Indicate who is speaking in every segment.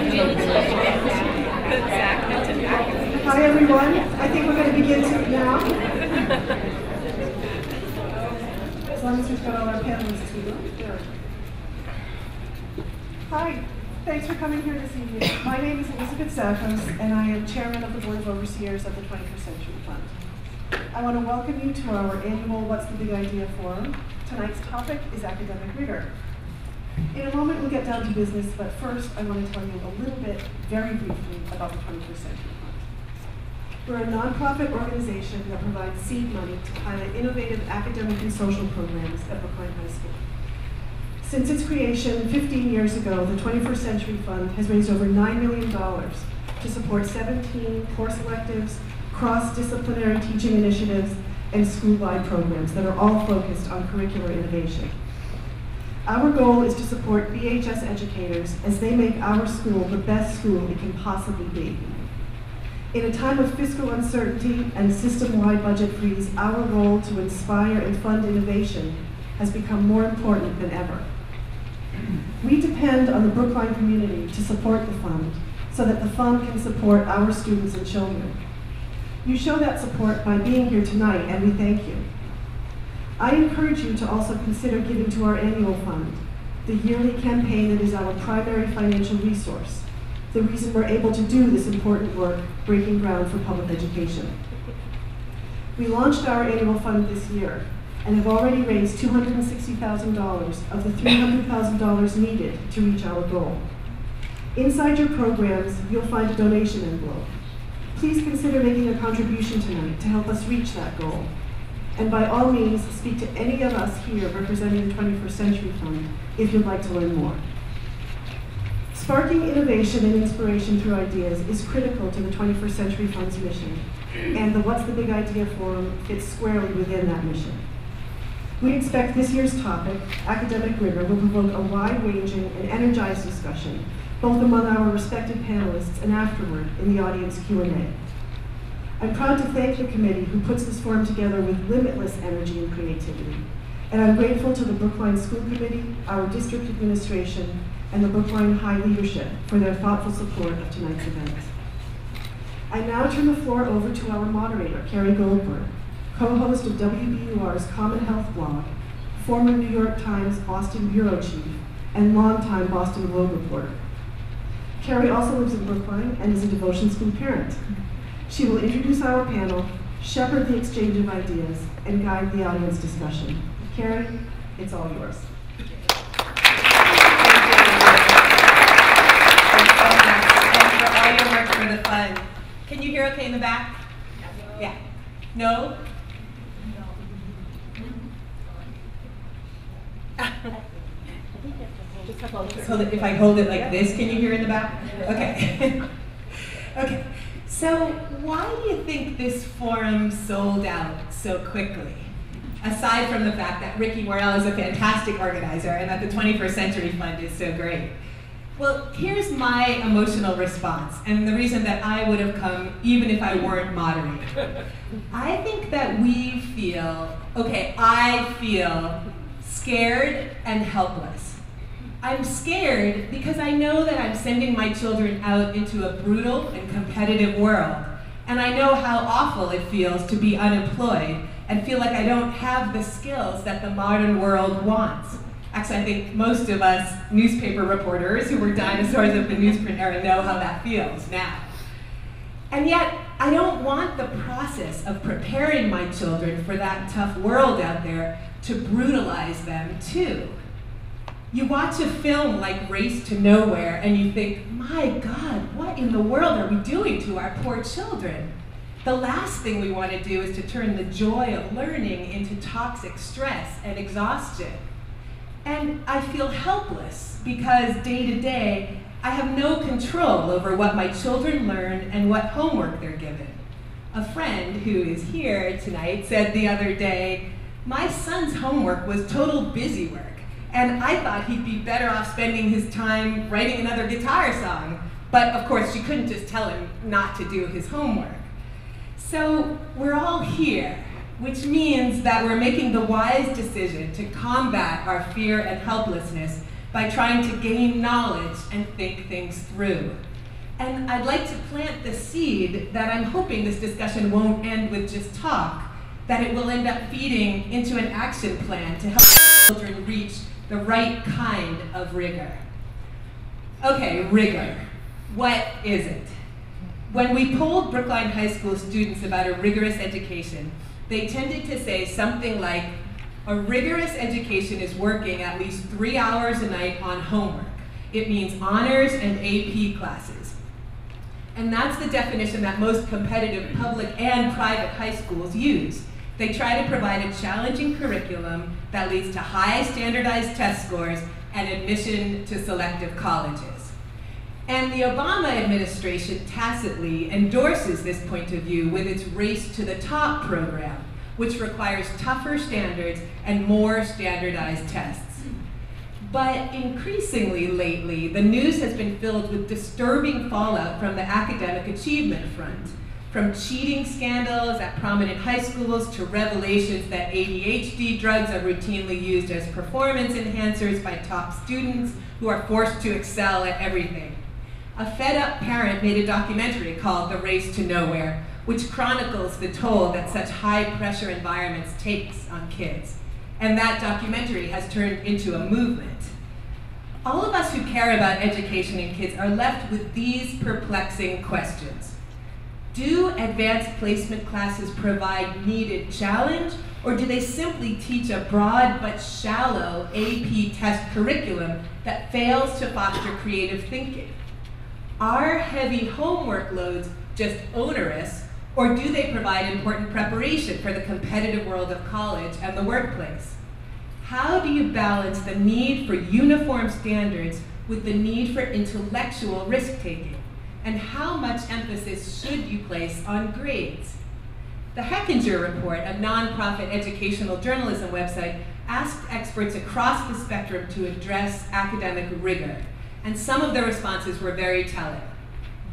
Speaker 1: Hi everyone, I think we're going to begin now. As long as we've got all our panelists here. Hi, thanks for coming here this evening. My name is Elizabeth Zachos, and I am Chairman of the Board of Overseers of the 21st Century Fund. I want to welcome you to our annual What's the Big Idea Forum. Tonight's topic is academic rigor. In a moment we'll get down to business, but first I want to tell you a little bit, very briefly, about the 21st Century Fund. We're a nonprofit organization that provides seed money to pilot innovative academic and social programs at Brookline High School. Since its creation 15 years ago, the 21st Century Fund has raised over $9 million to support 17 course electives, cross-disciplinary teaching initiatives, and school-wide programs that are all focused on curricular innovation. Our goal is to support BHS educators as they make our school the best school it can possibly be. In a time of fiscal uncertainty and system-wide budget freeze, our role to inspire and fund innovation has become more important than ever. We depend on the Brookline community to support the fund so that the fund can support our students and children. You show that support by being here tonight, and we thank you. I encourage you to also consider giving to our annual fund, the yearly campaign that is our primary financial resource, the reason we're able to do this important work, breaking ground for public education. We launched our annual fund this year and have already raised $260,000 of the $300,000 needed to reach our goal. Inside your programs, you'll find a donation envelope. Please consider making a contribution tonight to help us reach that goal. And by all means, speak to any of us here representing the 21st Century Fund if you'd like to learn more. Sparking innovation and inspiration through ideas is critical to the 21st Century Fund's mission, and the What's the Big Idea Forum fits squarely within that mission. We expect this year's topic, academic rigor, will provoke a wide-ranging and energized discussion, both among our respected panelists and afterward in the audience Q&A. I'm proud to thank the committee who puts this forum together with limitless energy and creativity. And I'm grateful to the Brookline School Committee, our district administration, and the Brookline High leadership for their thoughtful support of tonight's event. I now turn the floor over to our moderator, Carrie Goldberg, co-host of WBUR's Common Health blog, former New York Times Boston bureau chief, and longtime Boston Globe reporter. Carrie also lives in Brookline and is a devotion school parent. She will introduce our panel, shepherd the exchange of ideas, and guide the audience discussion. Carrie, it's all yours.
Speaker 2: For the fund. Can you hear okay in the back? Yeah. No? So that if I hold it like this, can you hear in the back? Okay. Okay. So why do you think this forum sold out so quickly? Aside from the fact that Ricky Morrell is a fantastic organizer and that the 21st Century Fund is so great. Well, here's my emotional response, and the reason that I would have come even if I weren't moderating. I think that we feel, I feel scared and helpless. I'm scared because I know that I'm sending my children out into a brutal and competitive world, and I know how awful it feels to be unemployed and feel like I don't have the skills that the modern world wants. Actually, I think most of us newspaper reporters who were dinosaurs of the newsprint era know how that feels now. And yet, I don't want the process of preparing my children for that tough world out there to brutalize them too. You watch a film like Race to Nowhere and you think, my God, what in the world are we doing to our poor children? The last thing we want to do is to turn the joy of learning into toxic stress and exhaustion. And I feel helpless because day to day, I have no control over what my children learn and what homework they're given. A friend who is here tonight said the other day, my son's homework was total busy work, and I thought he'd be better off spending his time writing another guitar song. But of course, she couldn't just tell him not to do his homework. So we're all here, which means that we're making the wise decision to combat our fear and helplessness by trying to gain knowledge and think things through. And I'd like to plant the seed that I'm hoping this discussion won't end with just talk, that it will end up feeding into an action plan to help children reach the right kind of rigor. Okay, rigor. What is it? When we polled Brookline High School students about a rigorous education, they tended to say something like, a rigorous education is working at least 3 hours a night on homework. It means honors and AP classes. And that's the definition that most competitive public and private high schools use. They try to provide a challenging curriculum that leads to high standardized test scores and admission to selective colleges. And the Obama administration tacitly endorses this point of view with its Race to the Top program, which requires tougher standards and more standardized tests. But increasingly lately, the news has been filled with disturbing fallout from the academic achievement front, from cheating scandals at prominent high schools to revelations that ADHD drugs are routinely used as performance enhancers by top students who are forced to excel at everything. A fed-up parent made a documentary called The Race to Nowhere, which chronicles the toll that such high-pressure environments takes on kids. And that documentary has turned into a movement. All of us who care about education in kids are left with these perplexing questions. Do advanced placement classes provide needed challenge, or do they simply teach a broad but shallow AP test curriculum that fails to foster creative thinking? Are heavy homework loads just onerous, or do they provide important preparation for the competitive world of college and the workplace? How do you balance the need for uniform standards with the need for intellectual risk-taking? And how much emphasis should you place on grades? The Hechinger Report, a nonprofit educational journalism website, asked experts across the spectrum to address academic rigor, and some of the responses were very telling.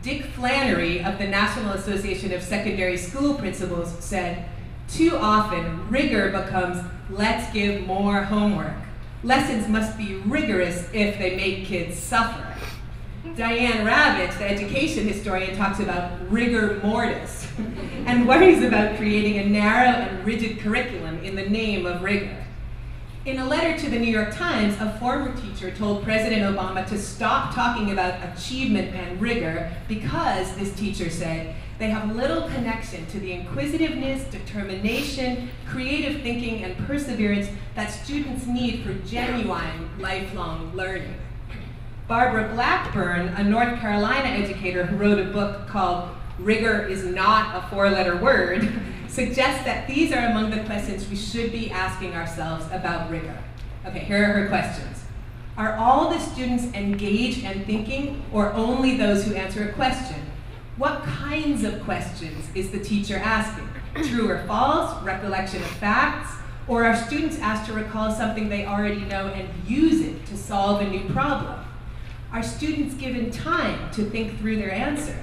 Speaker 2: Dick Flannery of the National Association of Secondary School Principals said, "Too often, rigor becomes, let's give more homework. Lessons must be rigorous if they make kids suffer." Diane Ravitch, the education historian, talks about rigor mortis and worries about creating a narrow and rigid curriculum in the name of rigor. In a letter to the New York Times, a former teacher told President Obama to stop talking about achievement and rigor because, this teacher said, they have little connection to the inquisitiveness, determination, creative thinking, and perseverance that students need for genuine lifelong learning. Barbara Blackburn, a North Carolina educator who wrote a book called Rigor is Not a Four-Letter Word, suggests that these are among the questions we should be asking ourselves about rigor. Okay, here are her questions. Are all the students engaged and thinking, or only those who answer a question? What kinds of questions is the teacher asking? True or false, recollection of facts, or are students asked to recall something they already know and use it to solve a new problem? Are students given time to think through their answers?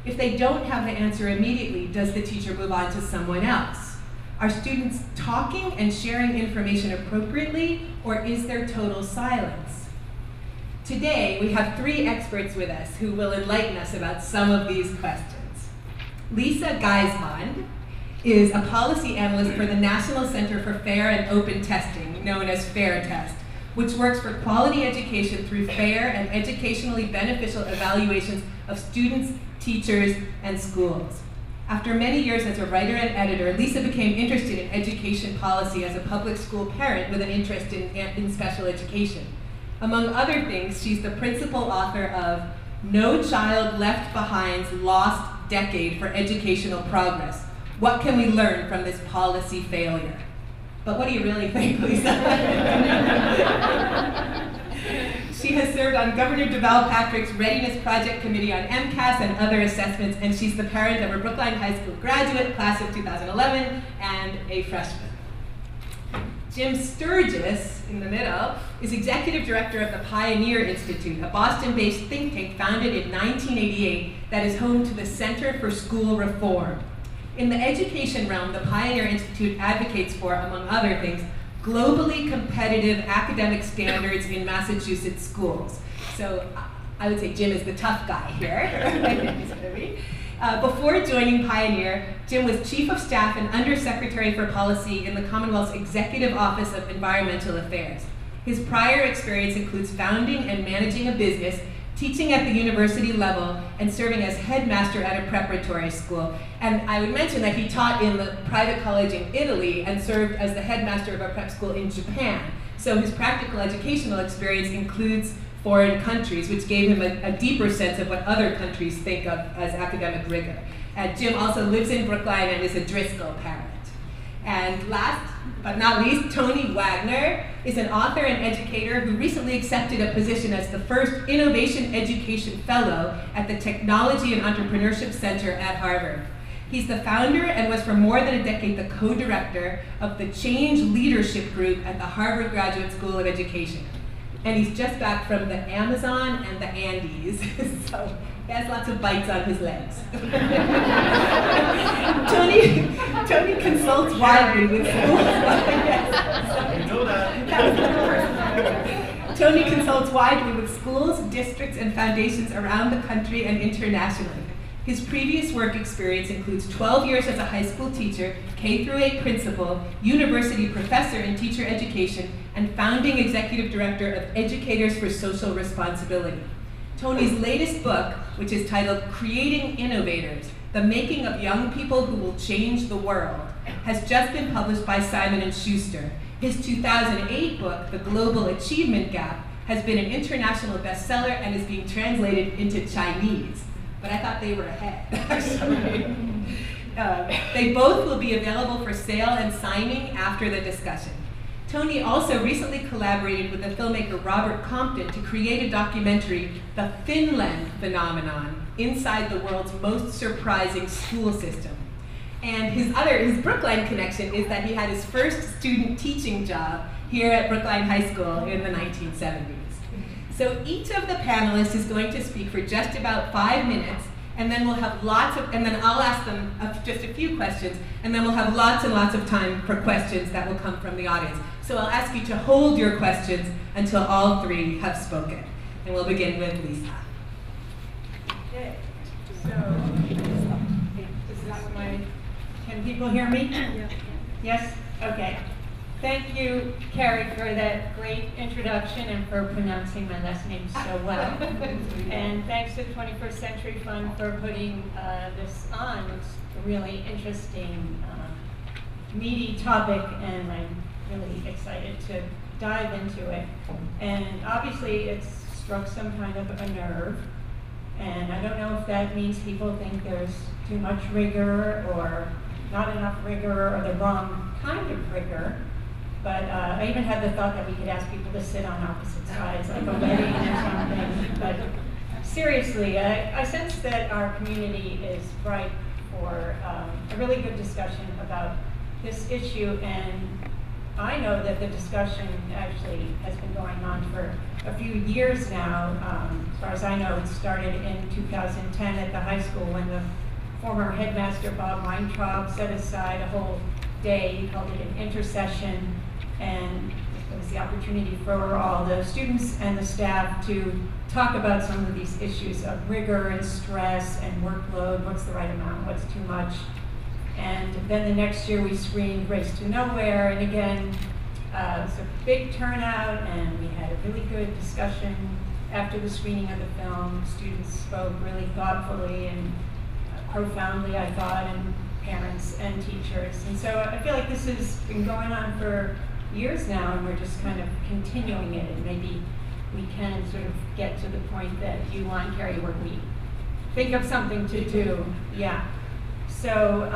Speaker 2: If they don't have the answer immediately, does the teacher move on to someone else? Are students talking and sharing information appropriately, or is there total silence? Today, we have 3 experts with us who will enlighten us about some of these questions. Lisa Geisbond is a policy analyst for the National Center for Fair and Open Testing, known as FAIR Test, which works for quality education through fair and educationally beneficial evaluations of students, teachers, and schools. After many years as a writer and editor, Lisa became interested in education policy as a public school parent with an interest in special education. Among other things, she's the principal author of No Child Left Behind's Lost Decade for Educational Progress. What can we learn from this policy failure? But what do you really think, Lisa? She has served on Governor Deval Patrick's Readiness Project Committee on MCAS and other assessments, and she's the parent of a Brookline High School graduate, class of 2011, and a freshman. Jim Sturgis, in the middle, is executive director of the Pioneer Institute, a Boston-based think tank founded in 1988 that is home to the Center for School Reform. In the education realm, the Pioneer Institute advocates for, among other things, globally competitive academic standards in Massachusetts schools. So I would say Jim is the tough guy here. Before joining Pioneer, Jim was Chief of Staff and Undersecretary for Policy in the Commonwealth's Executive Office of Environmental Affairs. His prior experience includes founding and managing a business, teaching at the university level, and serving as headmaster at a preparatory school. And I would mention that he taught in the private college in Italy and served as the headmaster of a prep school in Japan. So his practical educational experience includes foreign countries, which gave him a deeper sense of what other countries think of as academic rigor. And Jim also lives in Brookline and is a Driscoll parent. And last but not least, Tony Wagner is an author and educator who recently accepted a position as the first Innovation Education Fellow at the Technology and Entrepreneurship Center at Harvard. He's the founder and was for more than a decade the co-director of the Change Leadership Group at the Harvard Graduate School of Education. And he's just back from the Amazon and the Andes, so he has lots of bites on his legs. Tony consults widely with schools.
Speaker 3: You know that.
Speaker 2: Tony consults widely with schools, districts, and foundations around the country and internationally. His previous work experience includes 12 years as a high school teacher, K-8 principal, university professor in teacher education, and founding executive director of Educators for Social Responsibility. Tony's latest book, which is titled Creating Innovators, The Making of Young People Who Will Change the World, has just been published by Simon & Schuster. His 2008 book, The Global Achievement Gap, has been an international bestseller and is being translated into Chinese. But I thought they were ahead. They both will be available for sale and signing after the discussion. Tony also recently collaborated with the filmmaker Robert Compton to create a documentary, The Finland Phenomenon, Inside the World's Most Surprising School System. And his Brookline connection is that he had his first student teaching job here at Brookline High School in the 1970s. So each of the panelists is going to speak for just about 5 minutes, and then we'll have and then I'll ask them just a few questions, and then we'll have lots and lots of time for questions that will come from the audience. So I'll ask you to hold your questions until all three have spoken. And we'll begin with Lisa.
Speaker 4: Okay, so, can people hear me? Yeah. Yes? Okay. Thank you, Carrie, for that great introduction and for pronouncing my last name so well. And thanks to the 21st Century Fund for putting this on. It's a really interesting, meaty topic, and I'm really excited to dive into it. And obviously, it's struck some kind of a nerve. And I don't know if that means people think there's too much rigor or not enough rigor or the wrong kind of rigor. But I even had the thought that we could ask people to sit on opposite sides, like a wedding or something. But seriously, I sense that our community is ripe for a really good discussion about this issue. And I know that the discussion actually has been going on for a few years now. As far as I know, it started in 2010 at the high school when the former headmaster, Bob Weintraub, set aside a whole day. He called it an intercession. And it was the opportunity for all the students and the staff to talk about some of these issues of rigor and stress and workload, what's the right amount, what's too much. And then the next year we screened Race to Nowhere, and again, it was a big turnout, and we had a really good discussion after the screening of the film. Students spoke really thoughtfully and profoundly, I thought, and parents and teachers. And so I feel like this has been going on for years now, and we're just kind of continuing it, and maybe we can sort of get to the point that you want, Carrie, where we think of something to do. Yeah. So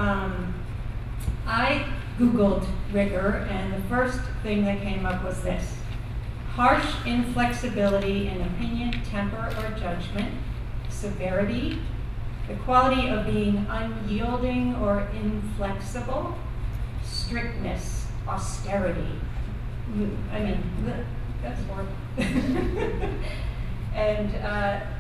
Speaker 4: I Googled rigor, and the first thing that came up was this: harsh inflexibility in opinion, temper, or judgment, severity, the quality of being unyielding or inflexible, strictness, austerity. I mean, that's horrible. And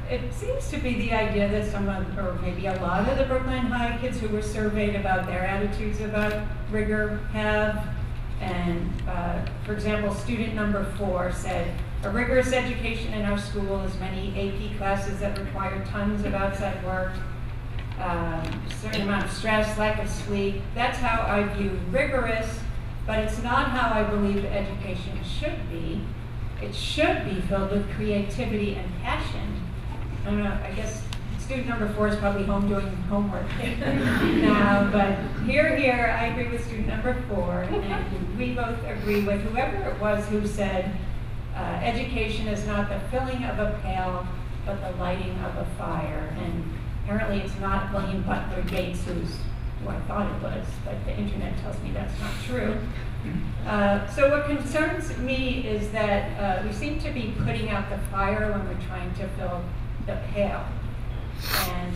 Speaker 4: it seems to be the idea that some of, or maybe a lot of the Brookline High kids who were surveyed about their attitudes about rigor have. And for example, student number 4 said, a rigorous education in our school has many AP classes that require tons of outside work, certain amount of stress, lack of sleep. That's how I view rigorous, but it's not how I believe education should be. It should be filled with creativity and passion. I don't know, I guess student number 4 is probably home doing homework now, but here, I agree with student number 4, and we both agree with whoever it was who said, education is not the filling of a pail, but the lighting of a fire. And apparently it's not William Butler Yeats who I thought it was, but the internet tells me that's not true. So what concerns me is that we seem to be putting out the fire when we're trying to fill the pail. And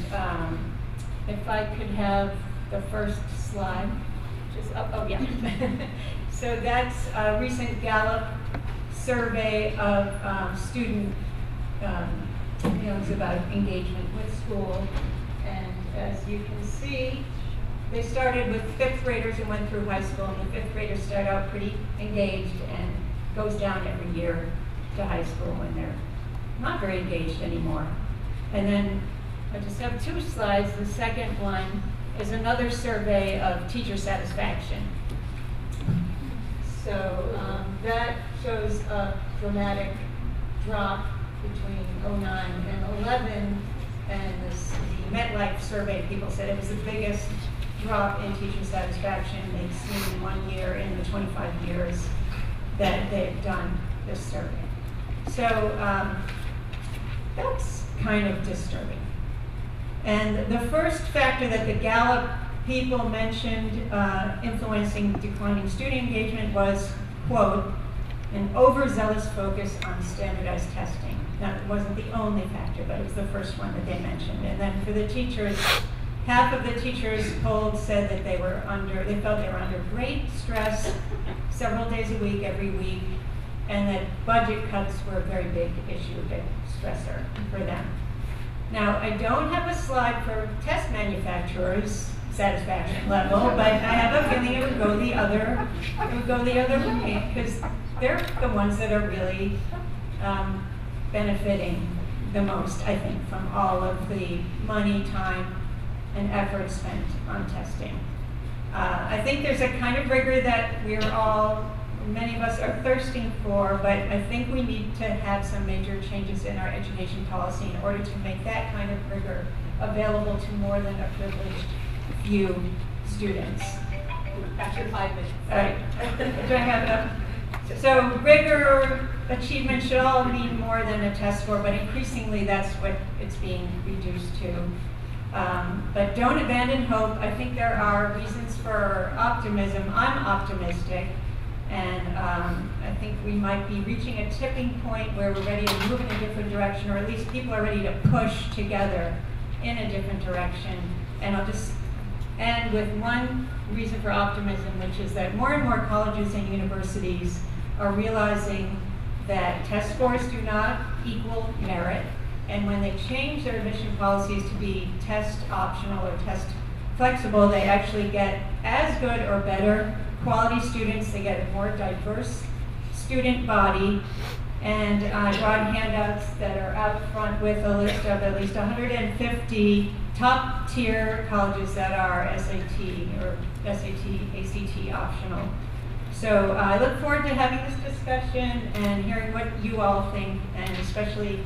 Speaker 4: if I could have the first slide, just oh yeah. So that's a recent Gallup survey of student feelings about engagement with school. And as you can see, they started with 5th graders who went through high school, and the 5th graders start out pretty engaged and goes down every year to high school when they're not very engaged anymore. And then I just have 2 slides. The second one is another survey of teacher satisfaction. So that shows a dramatic drop between 2009 and 2011, and the MetLife survey, people said it was the biggest drop in teacher satisfaction they've seen in 1 year in the 25 years that they've done this survey. So that's kind of disturbing. And the first factor that the Gallup people mentioned influencing declining student engagement was, quote, an overzealous focus on standardized testing. Now, it wasn't the only factor, but it was the first one that they mentioned. And then for the teachers, half of the teachers polled said that they felt they were under great stress several days a week, every week, and that budget cuts were a very big issue, a big stressor for them. Now, I don't have a slide for test manufacturers' satisfaction level, but I have a feeling it would go the other way, because they're the ones that are really benefiting the most, I think, from all of the money, time, and effort spent on testing. I think there's a kind of rigor that many of us are thirsting for, but I think we need to have some major changes in our education policy in order to make that kind of rigor available to more than a privileged few students.
Speaker 2: After 5 minutes.
Speaker 4: All right. Do I have enough? So rigor achievement should all mean more than a test score, but increasingly that's what it's being reduced to. But don't abandon hope. I think there are reasons for optimism. I'm optimistic. And I think we might be reaching a tipping point where we're ready to move in a different direction, or at least people are ready to push together in a different direction. And I'll just end with one reason for optimism, which is that more and more colleges and universities are realizing that test scores do not equal merit. And when they change their admission policies to be test optional or test flexible, they actually get as good or better quality students. They get a more diverse student body. And I brought handouts that are out front with a list of at least 150 top tier colleges that are SAT or ACT optional. So I look forward to having this discussion and hearing what you all think, and especially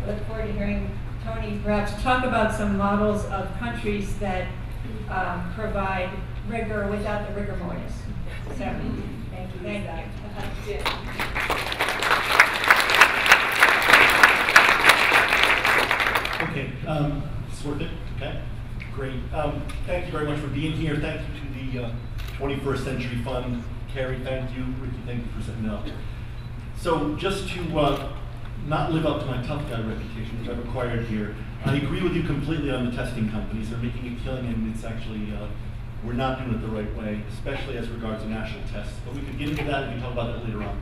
Speaker 4: I look forward to hearing Tony perhaps talk about some models of countries that provide rigor without the rigor mortis. So, thank you. Thank you.
Speaker 3: Okay, it's worth it? Okay, great. Thank you very much for being here. Thank you to the 21st Century Fund. Carrie, thank you. Ricky, thank you for setting it up. So just to not live up to my tough guy reputation, which I've acquired here, I agree with you completely on the testing companies. They're making a killing, and it's actually, we're not doing it the right way, especially as regards to national tests. But we could get into that and we can talk about that later on.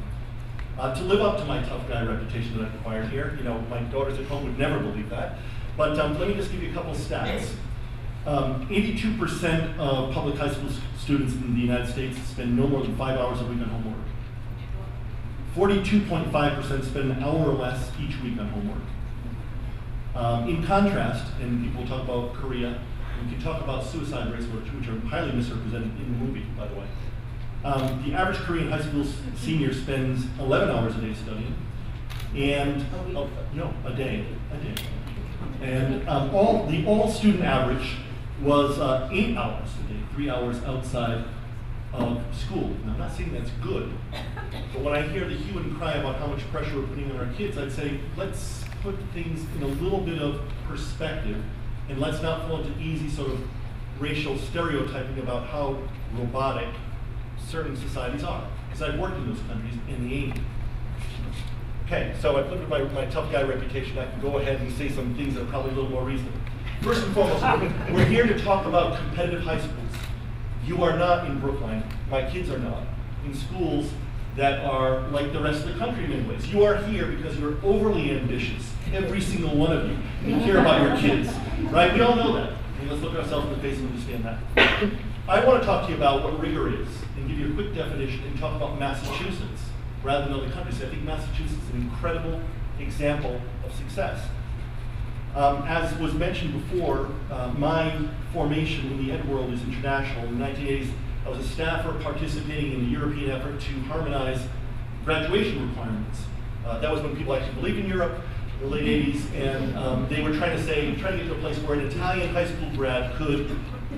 Speaker 3: To live up to my tough guy reputation that I've acquired here, my daughters at home would never believe that. But let me just give you a couple stats. 82% of public high school students in the United States spend no more than 5 hours a week on homework. 42.5% spend an hour or less each week on homework. In contrast, and people talk about Korea, we can talk about suicide rates, which are highly misrepresented in the movie, by the way. The average Korean high school senior spends 11 hours a day studying, and a day. And the all-student average was 8 hours a day, 3 hours outside of school. Now, I'm not saying that's good, but when I hear the hue and cry about how much pressure we're putting on our kids, I'd say let's put things in a little bit of perspective, and let's not fall into easy sort of racial stereotyping about how robotic certain societies are. Because I've worked in those countries, and they ain't. Okay, so I've lived with my tough guy reputation. I can go ahead and say some things that are probably a little more reasonable. First and foremost, we're here to talk about competitive high schools. You are not in Brookline, my kids are not, in schools that are like the rest of the country in many ways. You are here because you're overly ambitious, every single one of you, and you care about your kids, right? We all know that. And let's look ourselves in the face and understand that. I want to talk to you about what rigor is, and give you a quick definition, and talk about Massachusetts, rather than other countries. I think Massachusetts is an incredible example of success. As was mentioned before, my formation in the ed world is international. In the 1980s, I was a staffer participating in the European effort to harmonize graduation requirements. That was when people actually believed in Europe, in the late 80s, and they were trying to get to a place where an Italian high school grad could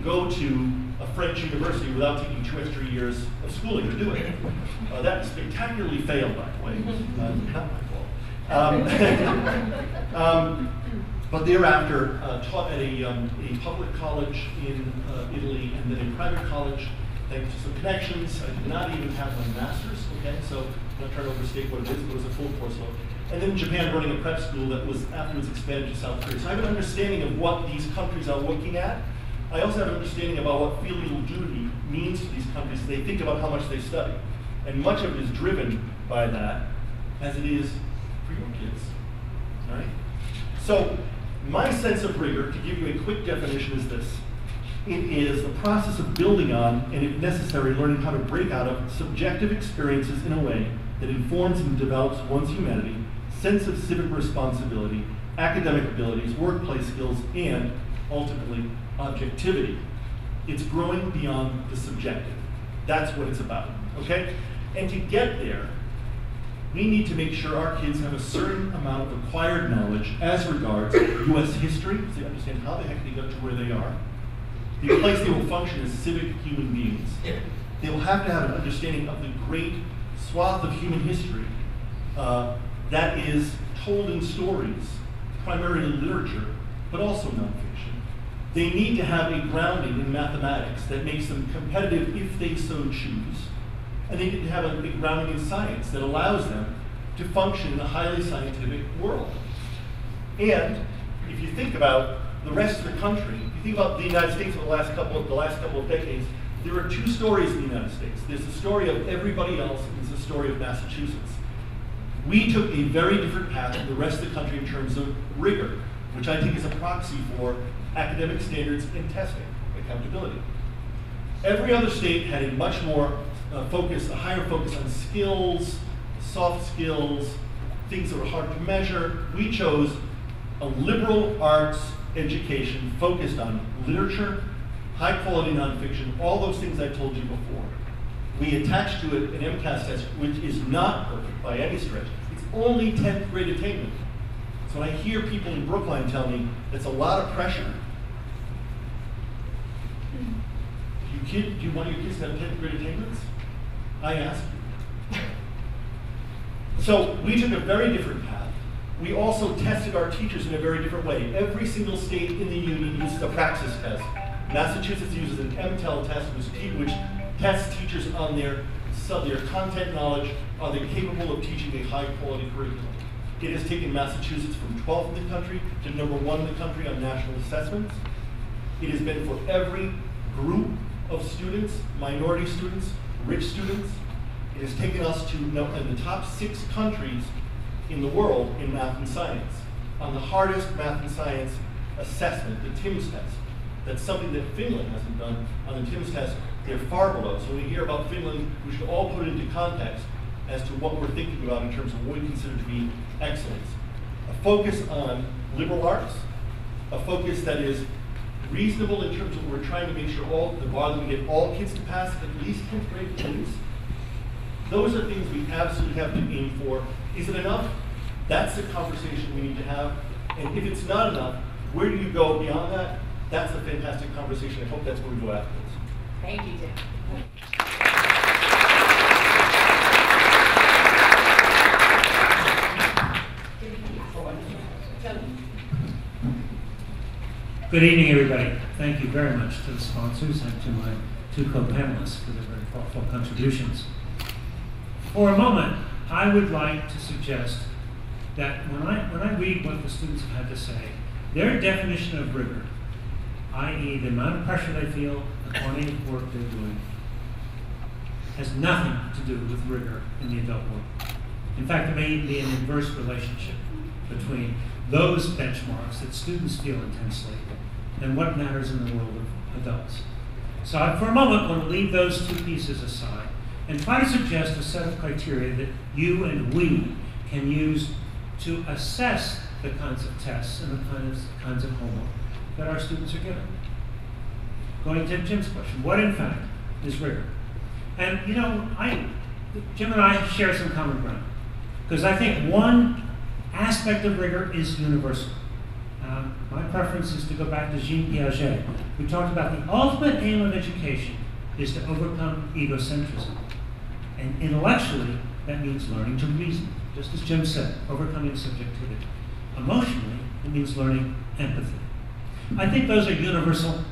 Speaker 3: go to a French university without taking 2 extra years of schooling to do it. That spectacularly failed, by the way. Not my fault. But thereafter, taught at a public college in Italy, and then a private college, thanks to some connections. I did not even have my master's, okay? So I'm not trying to overstate what it is, but it was a full course load. And then in Japan, running a prep school that was afterwards expanded to South Korea. So I have an understanding of what these countries are looking at. I also have an understanding about what filial duty means to these countries. They think about how much they study. And much of it is driven by that, as it is for your kids, all right? So my sense of rigor, to give you a quick definition, is this. It is the process of building on, and if necessary, learning how to break out of subjective experiences in a way that informs and develops one's humanity, sense of civic responsibility, academic abilities, workplace skills, and ultimately objectivity. It's growing beyond the subjective. That's what it's about, okay? And to get there, we need to make sure our kids have a certain amount of acquired knowledge as regards U.S. history, so they understand how the heck they got to where they are, the place they will function as civic human beings. They will have to have an understanding of the great swath of human history that is told in stories, primarily literature, but also nonfiction. They need to have a grounding in mathematics that makes them competitive if they so choose. And they need to have a big grounding in science that allows them to function in a highly scientific world. And if you think about the rest of the country, if you think about the United States over the last couple of decades, there are 2 stories in the United States. There's the story of everybody else, and there's the story of Massachusetts. We took a very different path than the rest of the country in terms of rigor, which I think is a proxy for academic standards and testing, accountability. Every other state had a much more a higher focus on skills, soft skills, things that were hard to measure. We chose a liberal arts education focused on literature, high quality nonfiction, all those things I told you before. We attached to it an MCAS test, which is not perfect by any stretch. It's only 10th grade attainment. So when I hear people in Brookline tell me it's a lot of pressure, do you want your kids to have 10th grade attainments? I ask you. So we took a very different path. We also tested our teachers in a very different way. Every single state in the union uses a praxis test. Massachusetts uses an MTEL test, which tests teachers on their content knowledge. Are they capable of teaching a high quality curriculum? It has taken Massachusetts from 12th in the country to #1 in the country on national assessments. It has been for every group of students, minority students, rich students. It has taken us to in the top 6 countries in the world in math and science, on the hardest math and science assessment, the TIMSS test. That's something that Finland hasn't done on the TIMSS test. They're far below. So when we hear about Finland, we should all put it into context as to what we're thinking about in terms of what we consider to be excellence. A focus on liberal arts, a focus that is reasonable in terms of what we're trying to make sure the bar that we get all kids to pass at least 10th grade please. Those are things we absolutely have to aim for. Is it enough? That's the conversation we need to have. And if it's not enough, where do you go beyond that? That's a fantastic conversation. I hope that's where we go afterwards.
Speaker 4: Thank you, Tim.
Speaker 5: Good evening, everybody. Thank you very much to the sponsors and to my two co-panelists for their very thoughtful contributions. For a moment, I would like to suggest that when I read what the students have had to say, their definition of rigor, i.e. the amount of pressure they feel, the quantity of work they're doing, has nothing to do with rigor in the adult world. In fact, there may be an inverse relationship between those benchmarks that students feel intensely and what matters in the world of adults. So I, for a moment, want to leave those two pieces aside and try to suggest a set of criteria that you and we can use to assess the kinds of tests and the kinds of homework that our students are given. Going to Jim's question, what in fact is rigor? And you know, Jim and I share some common ground, because I think one aspect of rigor is universal. My preference is to go back to Jean Piaget, who talked about the ultimate aim of education is to overcome egocentrism. And intellectually, that means learning to reason, just as Jim said, overcoming subjectivity. Emotionally, it means learning empathy. I think those are universal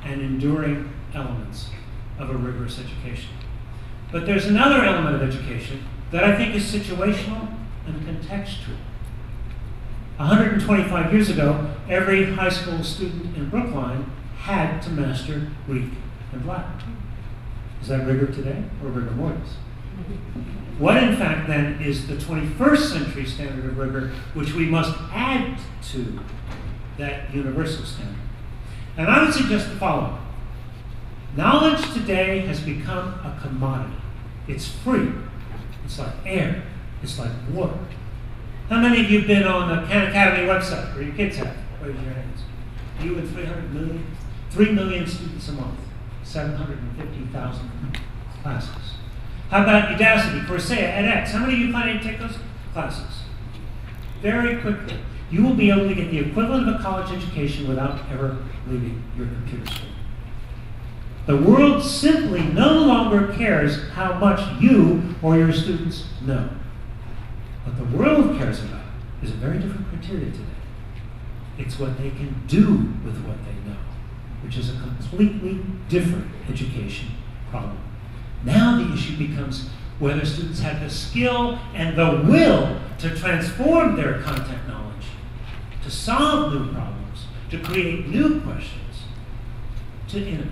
Speaker 5: and enduring elements of a rigorous education. But there's another element of education that I think is situational and contextual. 125 years ago, every high school student in Brookline had to master Greek and Latin. Is that rigor today or rigor mortis? What in fact then is the 21st century standard of rigor, which we must add to that universal standard? And I would suggest the following. Knowledge today has become a commodity. It's free. It's like air. It's like water. How many of you have been on the Khan Academy website, or your kids have? Raise your hands. You and 3 million students a month, 750,000 classes. How about Udacity, Coursera, edX? How many of you planning to take those classes? Very quickly, you will be able to get the equivalent of a college education without ever leaving your computer screen. The world simply no longer cares how much you or your students know. What the world cares about is a very different criteria today. It's what they can do with what they know, which is a completely different education problem. Now the issue becomes whether students have the skill and the will to transform their content knowledge, to solve new problems, to create new questions, to innovate.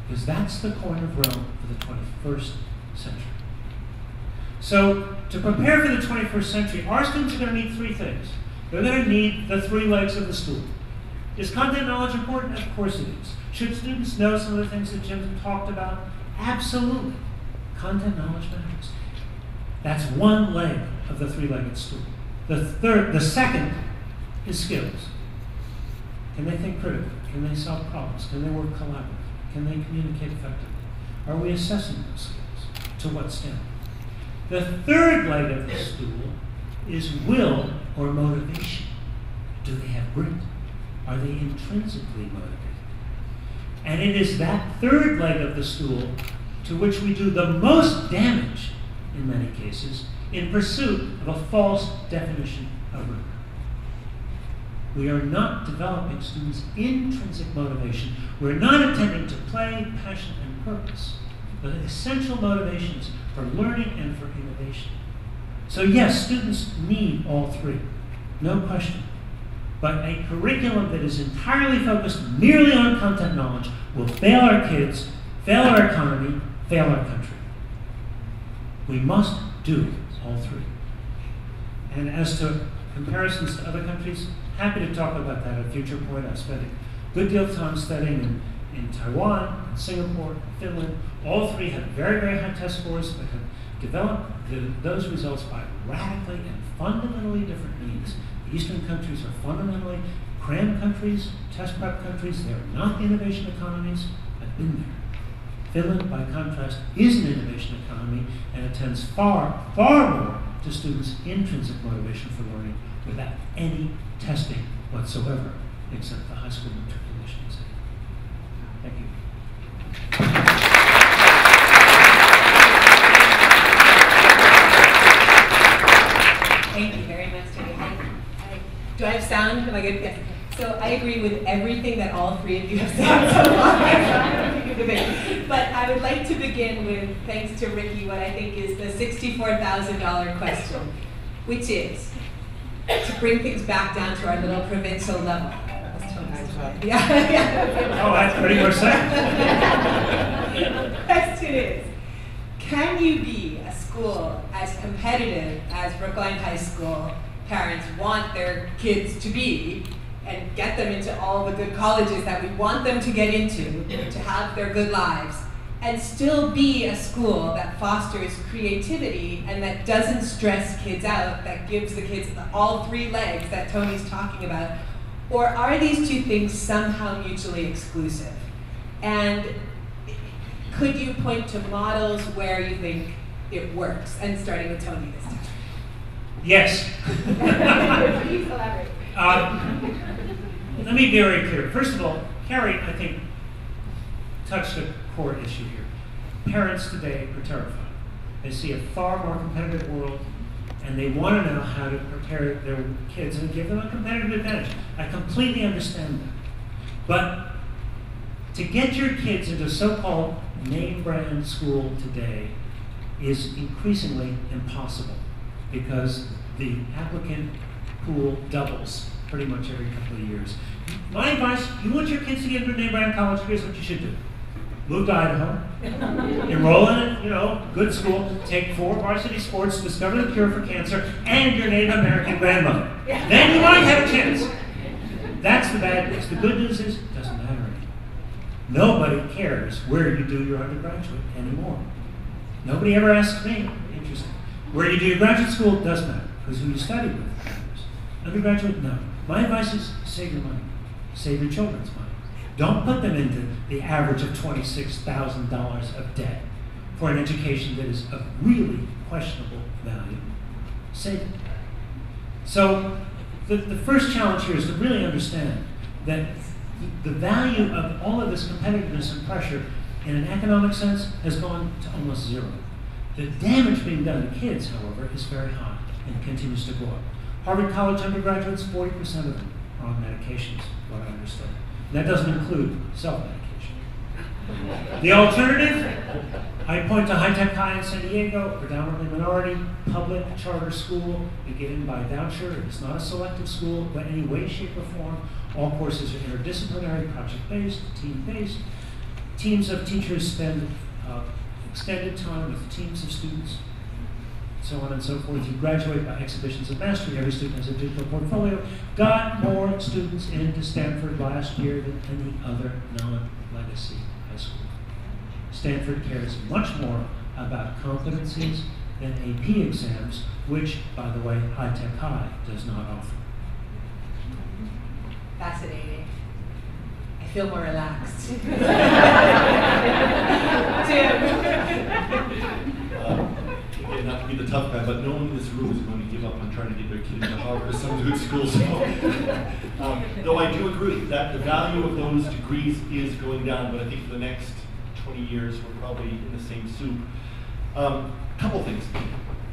Speaker 5: Because that's the coin of Rome for the 21st century. So, to prepare for the 21st century, our students are going to need three things. They're going to need the three legs of the stool. Is content knowledge important? Of course it is. Should students know some of the things that Jim talked about? Absolutely. Content knowledge matters. That's one leg of the three-legged stool. The second is skills. Can they think critically? Can they solve problems? Can they work collaboratively? Can they communicate effectively? Are we assessing those skills? To what standard? The third leg of the stool is will or motivation. Do they have grit? Are they intrinsically motivated? And it is that third leg of the stool to which we do the most damage, in many cases, in pursuit of a false definition of rigor. We are not developing students' intrinsic motivation. We're not intending to play, passion, and purpose, the essential motivations for learning and for innovation. So yes, students need all three, no question. But a curriculum that is entirely focused merely on content knowledge will fail our kids, fail our economy, fail our country. We must do all three. And as to comparisons to other countries, happy to talk about that at a future point. I've spent good deal of time studying in Taiwan, in Singapore, Finland. All three have very, very high test scores, but have developed those results by radically and fundamentally different means. The Eastern countries are fundamentally cram countries, test prep countries. They are not the innovation economies. I've been there. Finland, by contrast, is an innovation economy and attends far, far more to students' intrinsic motivation for learning without any testing whatsoever, except the high school matriculation exam. Thank you.
Speaker 2: Thank you very much, Jenny. Do I have sound? Am I good? Yes. So I agree with everything that all three of you have said so far. But I would like to begin with, thanks to Ricky, what I think is the $64,000 question, which is to bring things back down to our little provincial level. Yeah.
Speaker 5: Oh, that's pretty much it.
Speaker 2: The question is, can you be a school as competitive as Brookline High School parents want their kids to be and get them into all the good colleges that we want them to get into to have their good lives, and still be a school that fosters creativity and that doesn't stress kids out, that gives the kids all three legs that Tony's talking about? Or are these two things somehow mutually exclusive? And could you point to models where you think it works? And starting with Tony this time.
Speaker 5: Yes.
Speaker 4: Please elaborate.
Speaker 5: Let me be very clear. First of all, Carrie, I think, touched a core issue here. Parents today are terrified. They see a far more competitive world, and they want to know how to prepare their kids and give them a competitive advantage. I completely understand that. But to get your kids into so-called name brand school today is increasingly impossible because the applicant pool doubles pretty much every couple of years. My advice, you want your kids to get into a name brand college, here's what you should do. Move to Idaho, enroll in a good school, take 4 varsity sports, discover the cure for cancer, and your Native American grandmother. Then you might have a chance. That's the bad news. The good news is it doesn't matter anymore. Nobody cares where you do your undergraduate anymore. Nobody ever asks me. Interesting. Where you do your graduate school does matter, because who you study with matters. Undergraduate, no. My advice is save your money. Save your children's money. Don't put them into the average of $26,000 of debt for an education that is of really questionable value. Save it. So the first challenge here is to really understand that the value of all of this competitiveness and pressure in an economic sense has gone to almost zero. The damage being done to kids, however, is very high and continues to go up. Harvard College undergraduates, 40% of them are on medications, what I understand. And that doesn't include self-medication. The alternative, I point to High Tech High in San Diego, a predominantly minority public charter school, beginning by voucher. It is not a selective school by any way, shape, or form. All courses are interdisciplinary, project-based, team-based. Teams of teachers spend extended time with teams of students, so on and so forth. You graduate by exhibitions of mastery. Every student has a digital portfolio. Got more students into Stanford last year than any other non-legacy high school. Stanford cares much more about competencies than AP exams, which, by the way, High Tech High does not offer.
Speaker 2: Fascinating. I feel more relaxed. Tim.
Speaker 3: Again, not to be the tough guy, but no one in this room is going to give up on trying to get their kid into Harvard or some good school. So, though I do agree that the value of those degrees is going down, but I think for the next 20 years we're probably in the same soup. Couple things.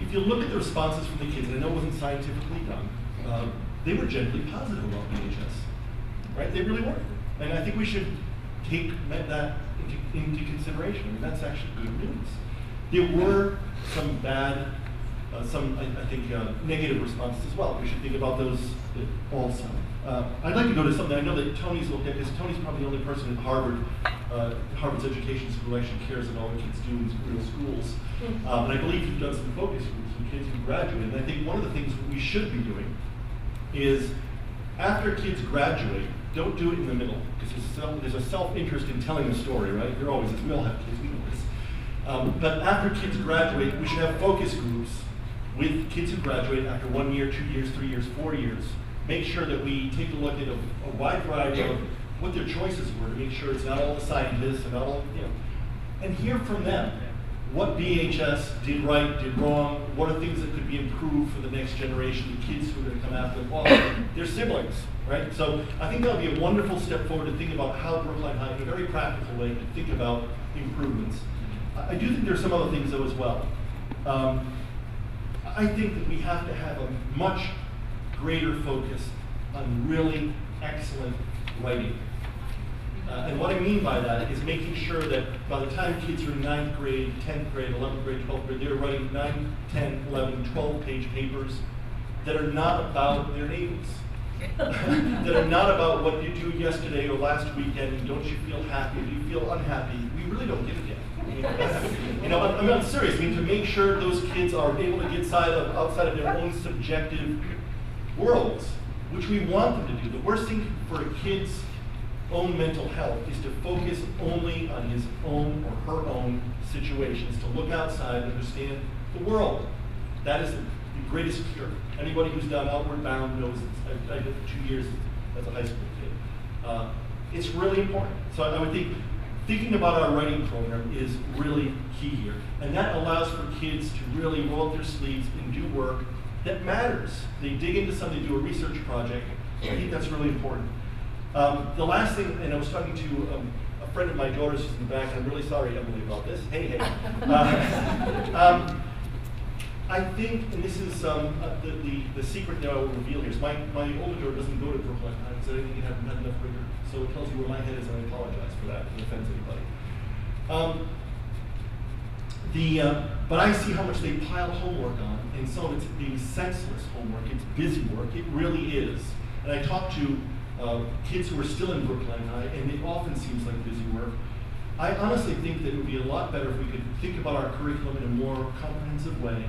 Speaker 3: If you look at the responses from the kids, and I know it wasn't scientifically done, they were generally positive about VHS, right? They really were. And I think we should take that into consideration. I mean, that's actually good news. There were some bad, I think, negative responses as well. We should think about those also. I'd like to go to something I know that Tony's looked at, because Tony's probably the only person at Harvard, Harvard's education school, who actually cares about what kids do in real schools. And I believe you've done some focus groups with kids who graduate. And I think one of the things we should be doing is, after kids graduate, don't do it in the middle, because there's a self-interest in telling a story, right? There always is. We all have kids, we know this. But after kids graduate, we should have focus groups with kids who graduate after 1 year, 2 years, 3 years, 4 years. Make sure that we take a look at a wide variety of what their choices were to make sure it's not all the scientists and not all, and hear from them what BHS did right, did wrong, what are things that could be improved for the next generation, the kids who are going to come after them, all their siblings, right? So I think that would be a wonderful step forward to think about how Brookline High, in a very practical way, to think about improvements. I do think there's some other things though as well. I think that we have to have a much greater focus on really excellent writing. And what I mean by that is making sure that by the time kids are in 9th grade, 10th grade, 11th grade, 12th grade, they're writing 9, 10, 11, 12-page papers that are not about their neighbors. That are not about what you do yesterday or last weekend, and don't you feel happy, do you feel unhappy? We really don't give a damn. I'm serious. I mean, to make sure those kids are able to get outside of their own subjective worlds, which we want them to do. The worst thing for a kid's own mental health is to focus only on his own or her own situations, to look outside and understand the world. That is the greatest cure. Anybody who's done Outward Bound knows this. I did 2 years as a high school kid. It's really important. So I would think thinking about our writing program is really key here. And that allows for kids to really roll up their sleeves and do work that matters. They dig into something, do a research project. I think that's really important. The last thing, and I was talking to a friend of my daughter's who's in the back, and I'm really sorry, Emily, about this. Hey. I think, and this is the secret that I will reveal here, is my older daughter doesn't go to Brookline High, so I think you have not enough rigor. So it tells you where my head is, and I apologize for that, if it offends anybody. But I see how much they pile homework on, and some of it's being senseless homework. It's busy work. It really is. And I talk to kids who are still in Brookline High, and it often seems like busy work. I honestly think that it would be a lot better if we could think about our curriculum in a more comprehensive way.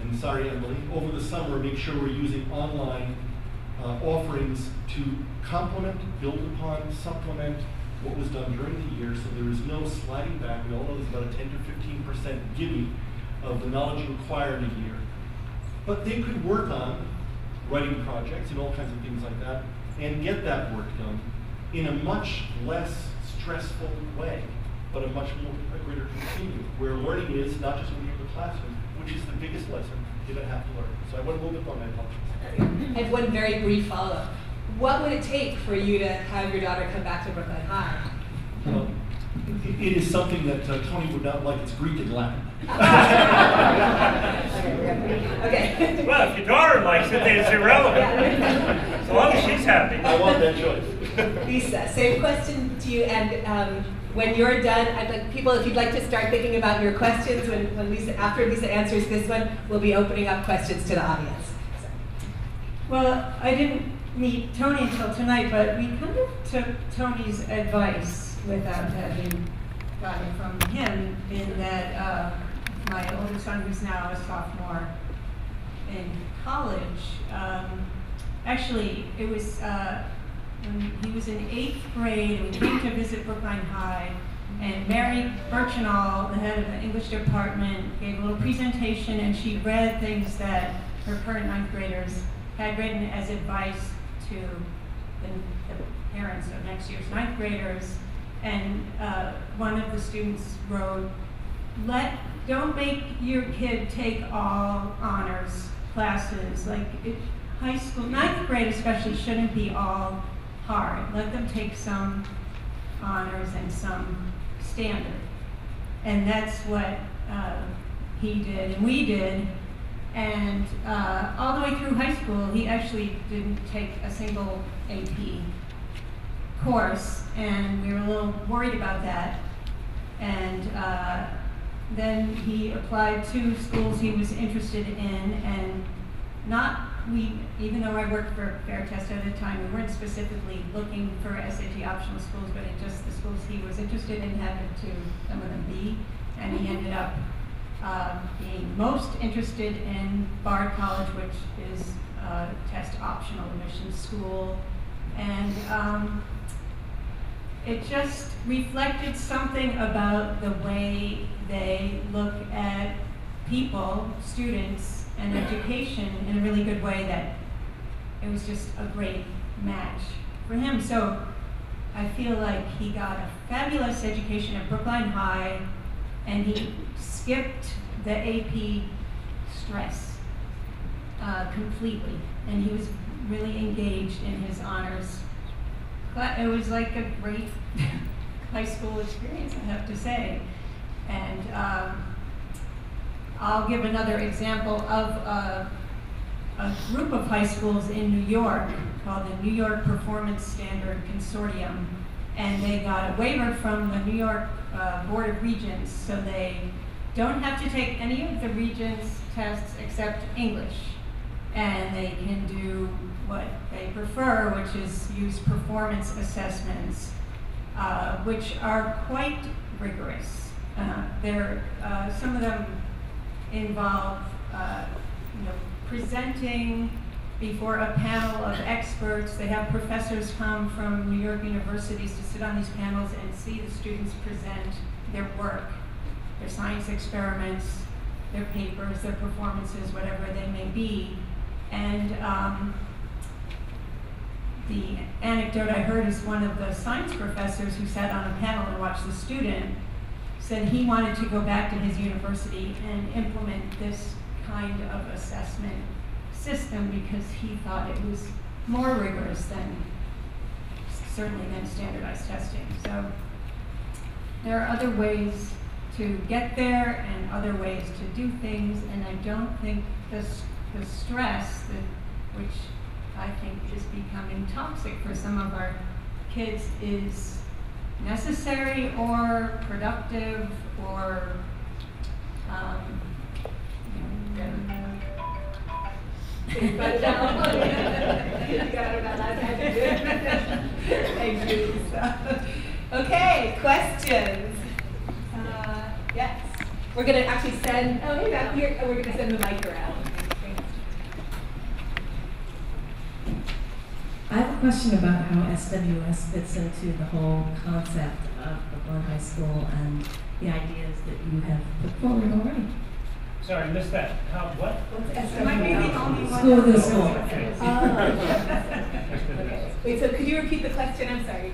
Speaker 3: And sorry, Emily, over the summer, make sure we're using online offerings to complement, build upon, supplement what was done during the year, so there is no sliding back. We all know there's about a 10 to 15% giving of the knowledge you acquire in a year. But they could work on writing projects and all kinds of things like that, and get that work done in a much less stressful way, but a much more greater continuum, where learning is not just when you're in the classroom, which is the biggest lesson you're going to have to learn. So I went a little bit on my apologies.
Speaker 2: I have one very brief follow-up. What would it take for you to have your daughter come back to Brookline High?
Speaker 3: Well, it is something that Tony would not like. It's Greek and Latin.
Speaker 2: Okay.
Speaker 5: Well, if your daughter likes it, then it's irrelevant. As long as she's happy.
Speaker 3: I want that choice.
Speaker 2: Lisa, same question to you, and when you're done, I'd like people, if you'd like to start thinking about your questions, after Lisa answers this one, we'll be opening up questions to the audience. So.
Speaker 4: Well, I didn't meet Tony until tonight, but we kind of took Tony's advice without having gotten it from him, in that my older son, who's now a sophomore in college, actually, it was when he was in 8th grade, and we came to visit Brookline High, and Mary Birchinall, the head of the English department, gave a little presentation, and she read things that her current 9th graders had written as advice to the parents of next year's 9th graders. And one of the students wrote, don't make your kid take all honors classes. Like, high school, 9th grade especially, shouldn't be all hard. Let them take some honors and some standard. And that's what he did and we did. And all the way through high school, he actually didn't take a single AP course, and we were a little worried about that. And then he applied to schools he was interested in, and even though I worked for Fair Test at the time, we weren't specifically looking for SAT optional schools, but it just the schools he was interested in happened to some of them be, and he ended up being most interested in Bard College, which is a test optional admission school And it just reflected something about the way they look at people, students, and education in a really good way, that it was just a great match for him. So I feel like he got a fabulous education at Brookline High, and he skipped the AP stress completely, and he was really engaged in his honors. But it was like a great high school experience, I have to say. And I'll give another example of a group of high schools in New York called the New York Performance Standard Consortium. And they got a waiver from the New York Board of Regents, so they don't have to take any of the Regents tests except English. And they can do what they prefer, which is use performance assessments, which are quite rigorous. Some of them involve presenting before a panel of experts. They have professors come from New York universities to sit on these panels and see the students present their work, their science experiments, their papers, their performances, whatever they may be. And the anecdote I heard is one of the science professors who sat on a panel and watched the student said he wanted to go back to his university and implement this kind of assessment system because he thought it was more rigorous than, certainly than standardized testing. So there are other ways to get there and other ways to do things, and I don't think the stress, which I think is becoming toxic for some of our kids, is necessary or productive or
Speaker 2: Thank you, Lisa. Okay, questions? Yes. We're going to actually send, hey, back here, we're going to send the mic around.
Speaker 6: I have a question about how SWS fits into the whole concept of Brookline High School and the ideas that you have put forward already.
Speaker 5: Sorry, I missed that. How, what?
Speaker 2: What's
Speaker 4: It might be the only one.
Speaker 6: School within a school.
Speaker 2: Okay. Wait, so could you repeat the question? I'm sorry.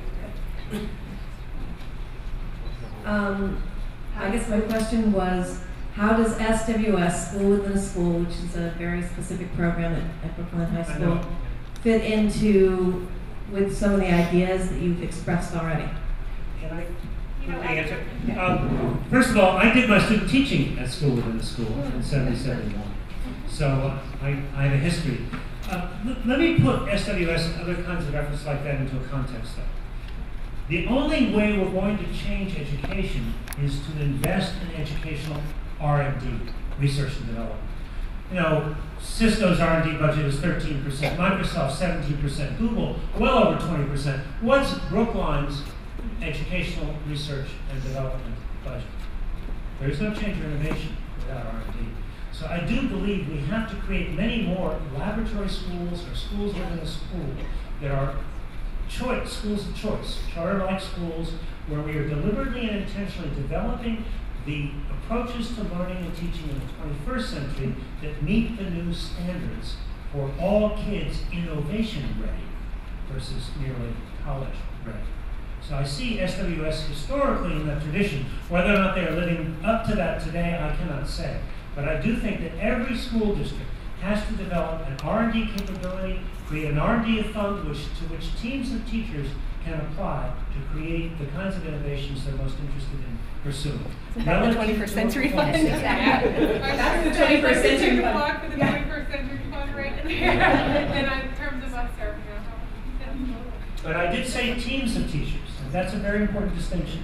Speaker 6: I guess my question was, how does SWS, School Within a School, which is a very specific program at Brookline High School, fit into with some of the ideas that you've expressed already?
Speaker 5: Can I answer? First of all, I did my student teaching at School Within a School in 70-71. So I have a history. Let me put SWS and other kinds of efforts like that into a context though. The only way we're going to change education is to invest in educational R&D, research and development. You know, Cisco's R&D budget is 13%, Microsoft 17%, Google well over 20%. What's Brookline's educational research and development budget? There's no change or innovation without R&D. So I do believe we have to create many more laboratory schools or schools within a school that are schools of choice, charter-like schools where we are deliberately and intentionally developing the approaches to learning and teaching in the 21st century that meet the new standards for all kids innovation ready versus merely college ready. So I see SWS historically in that tradition. Whether or not they are living up to that today, I cannot say. But I do think that every school district has to develop an R&D capability, create an R&D fund to which teams of teachers can apply to create the kinds of innovations they're most interested in pursuing.
Speaker 2: Is that the 21st century fund?
Speaker 6: That's
Speaker 2: the 21st century fund.
Speaker 7: Block for the 21st century fund right there. And in terms of us serving our home.
Speaker 5: But I did say teams of teachers, and that's a very important distinction.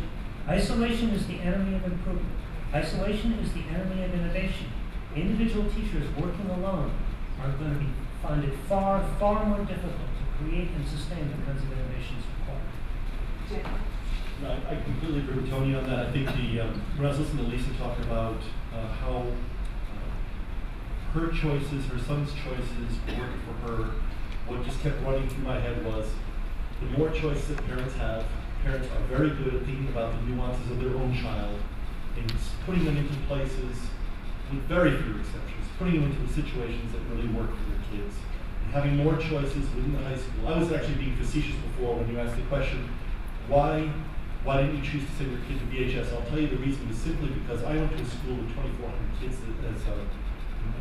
Speaker 5: Isolation is the enemy of improvement. Isolation is the enemy of innovation. Individual teachers working alone are going to find it far, far more difficult to create and sustain the kinds of innovations required.
Speaker 3: No, I completely agree with Tony on that. I think when I was listening to Lisa talk about how her choices, her son's choices worked for her, what just kept running through my head was the more choice that parents have. Parents are very good at thinking about the nuances of their own child and putting them into places, with very few exceptions, putting them into the situations that really work for their kids. And having more choices within the high school. I was actually being facetious before when you asked the question, why didn't you choose to send your kid to VHS? I'll tell you the reason was simply because I went to a school with 2,400 kids in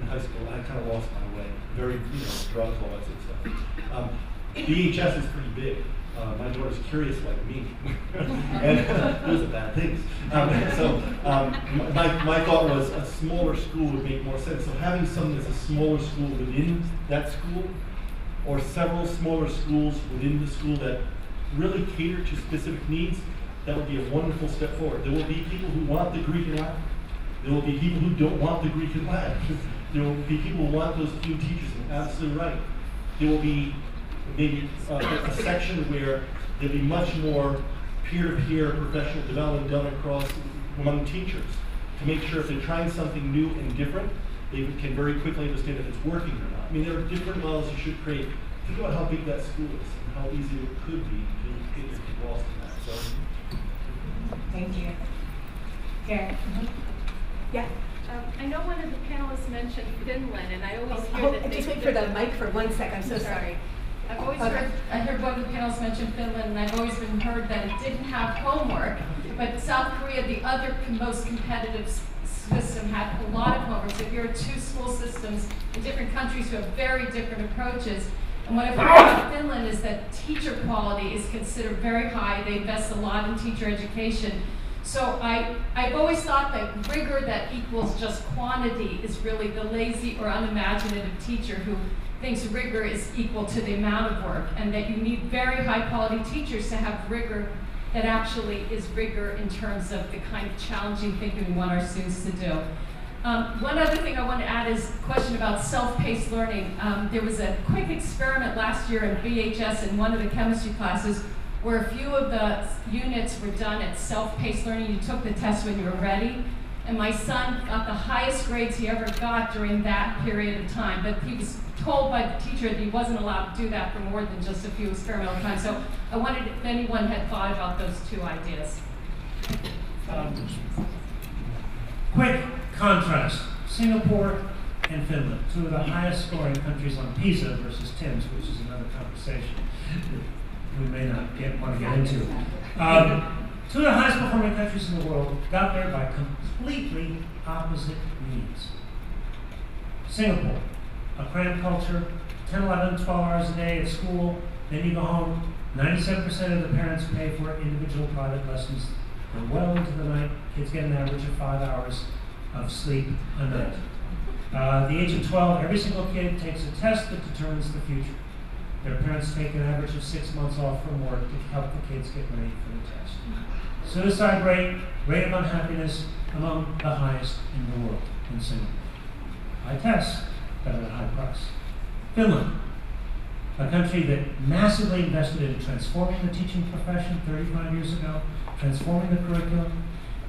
Speaker 3: high school, and I kind of lost my way. Very, drugs, all that sort of stuff. VHS is pretty big. My daughter's curious like me, and those are bad things. My thought was a smaller school would make more sense. So having something that's a smaller school within that school, or several smaller schools within the school that really cater to specific needs, that would be a wonderful step forward. There will be people who want the Greek and Latin. There will be people who don't want the Greek and Latin. There will be people who want those few teachers, and absolutely right. There will be maybe a section where there'll be much more peer-to-peer professional development done among teachers to make sure if they're trying something new and different, they can very quickly understand if it's working or not. I mean, there are different models you should create. Think about how big that school is and how easy it could be to get lost in that. So,
Speaker 2: Thank you. Karen?
Speaker 7: Yeah. I know one of the panelists mentioned Finland, and I always hear that they...
Speaker 2: Just wait for the mic for 1 second. I'm so sorry.
Speaker 7: I've always heard one of the panelists mention Finland, and I've always heard that it didn't have homework, but South Korea, the other most competitive system, had a lot of homework. So if you're two school systems in different countries who have very different approaches, and what I've heard about Finland is that teacher quality is considered very high. They invest a lot in teacher education. So I've always thought that rigor that equals just quantity is really the lazy or unimaginative teacher who thinks rigor is equal to the amount of work, and that you need very high quality teachers to have rigor that actually is rigor in terms of the kind of challenging thinking we want our students to do. One other thing I want to add is a question about self-paced learning. There was a quick experiment last year in VHS in one of the chemistry classes where a few of the units were done at self-paced learning. You took the test when you were ready. And my son got the highest grades he ever got during that period of time. But he was told by the teacher that he wasn't allowed to do that for more than just a few experimental times. So I wondered if anyone had thought about those two ideas.
Speaker 5: Quick contrast, Singapore and Finland, two of the highest scoring countries on PISA versus TIMSS, which is another conversation we may not want to get into. Two of the highest performing countries in the world got there by completely opposite means. Singapore, a cramped culture, 10, 11, 12 hours a day at school, then you go home. 97% of the parents pay for individual private lessons. They're well into the night. Kids get an average of 5 hours of sleep a night. At the age of 12, every single kid takes a test that determines the future. Their parents take an average of 6 months off from work to help the kids get ready for the test. Suicide rate of unhappiness among the highest in the world in Singapore. High tests, but at a high price. Finland, a country that massively invested in transforming the teaching profession 35 years ago, transforming the curriculum.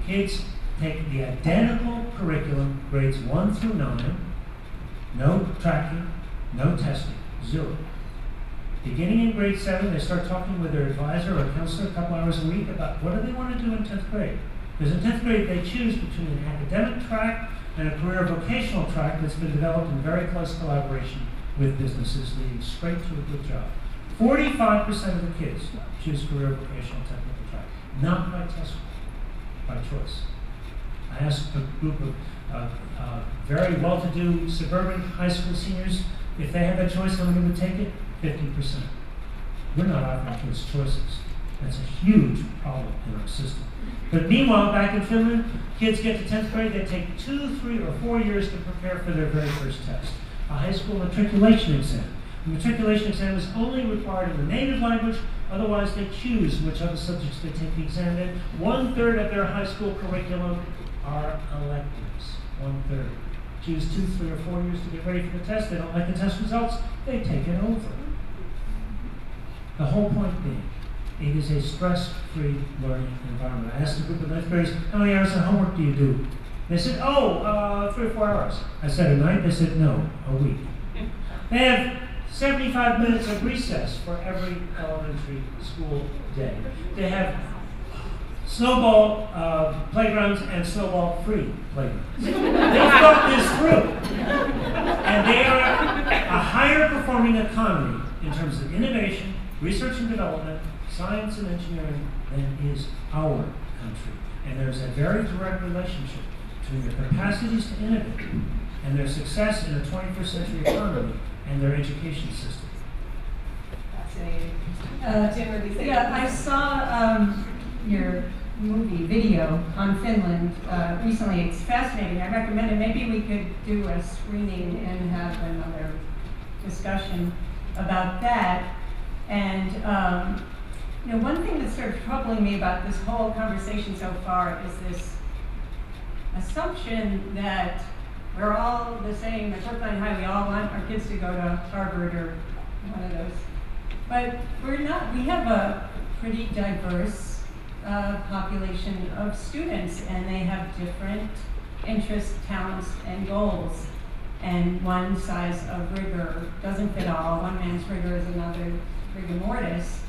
Speaker 5: Kids take the identical curriculum, grades 1 through 9, no tracking, no testing, 0. Beginning in grade 7, they start talking with their advisor or counselor a couple hours a week about what do they want to do in 10th grade. Because in 10th grade, they choose between an academic track and a career vocational track that's been developed in very close collaboration with businesses leading straight to a good job. 45% of the kids choose career vocational technical track, not by test, by choice. I asked a group of very well-to-do suburban high school seniors if they had that choice, how many would take it? 50%. We're not offering kids choices. That's a huge problem in our system. But meanwhile, back in Finland, kids get to 10th grade, they take 2, 3, or 4 years to prepare for their very first test, a high school matriculation exam. The matriculation exam is only required in the native language, otherwise they choose which other subjects they take the exam in. 1/3 of their high school curriculum are electives, 1/3. Choose 2, 3, or 4 years to get ready for the test. They don't like the test results, they take it over. The whole point being, it is a stress-free learning environment. I asked a group of 9th graders, how many hours of homework do you do? They said, 3 or 4 hours. I said, a night? They said, no, a week. They have 75 minutes of recess for every elementary school day. They have snowball playgrounds and snowball-free playgrounds. They've thought this through. And they are a higher performing economy in terms of innovation, research and development, science and engineering than is our country. And there's a very direct relationship between their capacities to innovate and their success in a 21st century economy and their education system.
Speaker 4: Fascinating. Yeah, I saw your movie video on Finland recently. It's fascinating. I recommend it. Maybe we could do a screening and have another discussion about that. And one thing that's sort of troubling me about this whole conversation so far is this assumption that we're all the same. At Brookline High, we all want our kids to go to Harvard or one of those. But we're not. We have a pretty diverse population of students, and they have different interests, talents, and goals. And one size of rigor doesn't fit all. One man's rigor is another rigor mortis.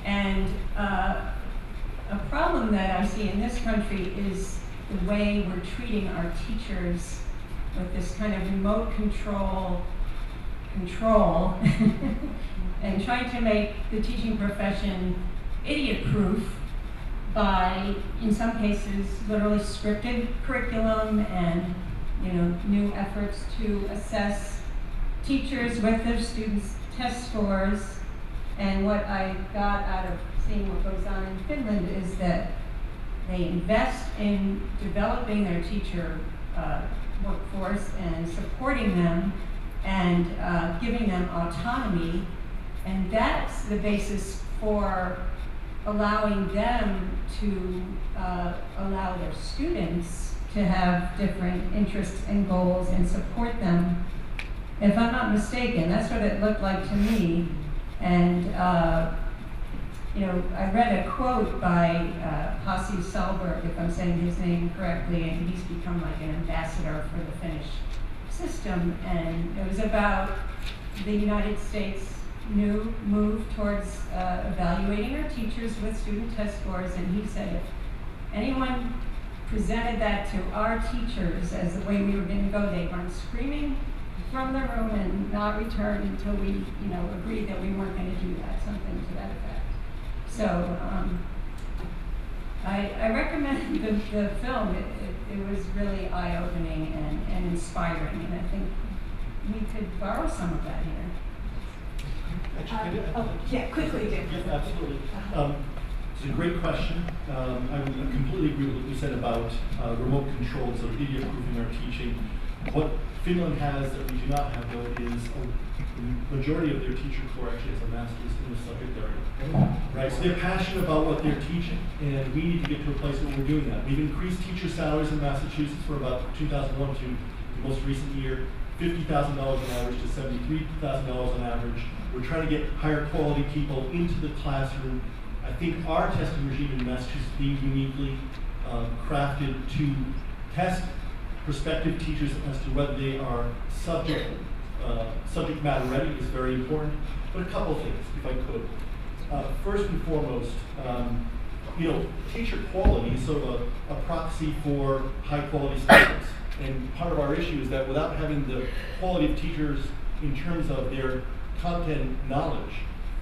Speaker 4: And a problem that I see in this country is the way we're treating our teachers with this kind of remote control, and trying to make the teaching profession idiot-proof by, in some cases, literally scripted curriculum and new efforts to assess teachers with their students' test scores. And what I got out of seeing what goes on in Finland is that they invest in developing their teacher workforce and supporting them and giving them autonomy. And that's the basis for allowing them to allow their students to have different interests and goals and support them. If I'm not mistaken, that's what it looked like to me. And I read a quote by Pasi Sahlberg, if I'm saying his name correctly, and he's become like an ambassador for the Finnish system. And it was about the United States' new move towards evaluating our teachers with student test scores. And he said if anyone presented that to our teachers as the way we were going to go, they'd run screaming from the room and not return until we, agreed that we weren't going to do that, something to that effect. So I recommend the film. It was really eye-opening and inspiring, and I think we could borrow some of that here.
Speaker 1: Yeah, quickly, Jim.
Speaker 3: Yeah, absolutely. It's a great question. I would completely agree with what you said about remote control, so idiot-proofing our teaching. What Finland has that we do not have, though, is the majority of their teacher corps actually has a master's in the subject area. Right? So they're passionate about what they're teaching, and we need to get to a place where we're doing that. We've increased teacher salaries in Massachusetts for about 2001 to the most recent year, $50,000 on average to $73,000 on average. We're trying to get higher quality people into the classroom. I think our testing regime in Massachusetts being uniquely crafted to test prospective teachers as to whether they are subject matter ready is very important. But a couple of things, if I could. First and foremost, teacher quality is sort of a proxy for high quality standards. And part of our issue is that without having the quality of teachers in terms of their content knowledge,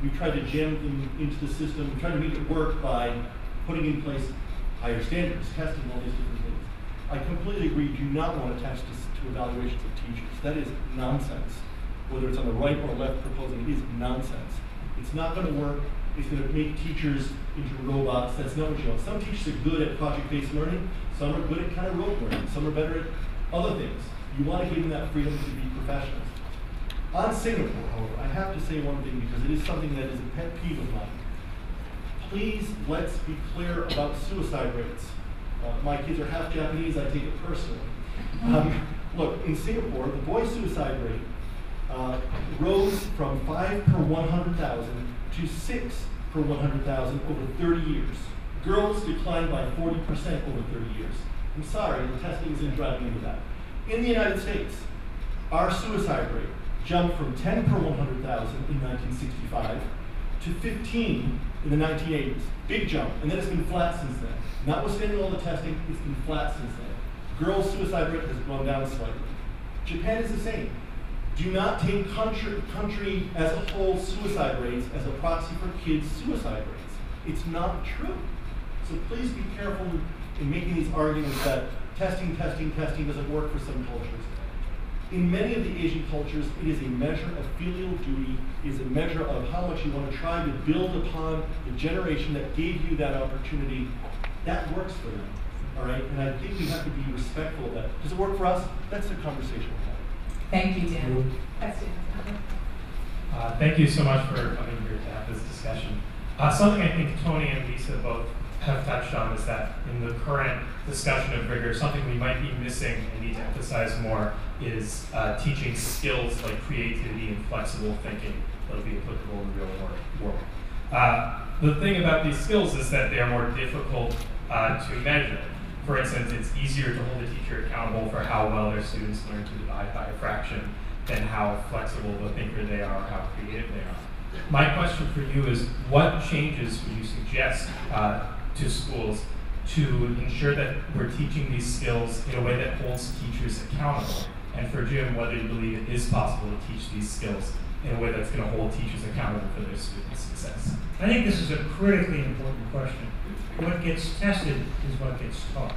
Speaker 3: we tried to jam them into the system, we tried to make it work by putting in place higher standards, testing, all these different things. I completely agree, do not want to attach this to evaluations of teachers. That is nonsense. Whether it's on the right or left proposing, it is nonsense. It's not going to work. It's going to make teachers into robots. That's not what you want. Some teachers are good at project-based learning. Some are good at kind of rote learning. Some are better at other things. You want to give them that freedom to be professionals. On Singapore, however, I have to say one thing because it is something that is a pet peeve of mine. Please, let's be clear about suicide rates. My kids are half Japanese, I take it personally. Look, in Singapore, the boy suicide rate rose from 5 per 100,000 to 6 per 100,000 over 30 years. Girls declined by 40% over 30 years. I'm sorry, the testing isn't driving into that. In the United States, our suicide rate jumped from 10 per 100,000 in 1965 to 15 in the 1980s. Big jump, and then it's been flat since then. Notwithstanding all the testing, it's been flat since then. Girls' suicide rate has gone down slightly. Japan is the same. Do not take country as a whole suicide rates as a proxy for kids' suicide rates. It's not true. So please be careful in making these arguments that testing doesn't work for some cultures. In many of the Asian cultures, it is a measure of filial duty, it is a measure of how much you want to try to build upon the generation that gave you that opportunity. That works for them, all right? And I think we have to be respectful of that. Does it work for us? That's the conversation we're having.
Speaker 2: Thank you, Dan.
Speaker 8: Thank you so much for coming here to have this discussion. Something I think Tony and Lisa both have touched on is that in the current discussion of rigor, something we might be missing and need to emphasize more is teaching skills like creativity and flexible thinking that will be applicable in the real world. The thing about these skills is that they are more difficult to measure. For instance, it's easier to hold a teacher accountable for how well their students learn to divide by a fraction than how flexible of a thinker they are or how creative they are. My question for you is, what changes would you suggest to schools to ensure that we're teaching these skills in a way that holds teachers accountable? And for Jim, whether you believe it is possible to teach these skills in a way that's going to hold teachers accountable for their students' success?
Speaker 5: I think this is a critically important question. What gets tested is what gets taught.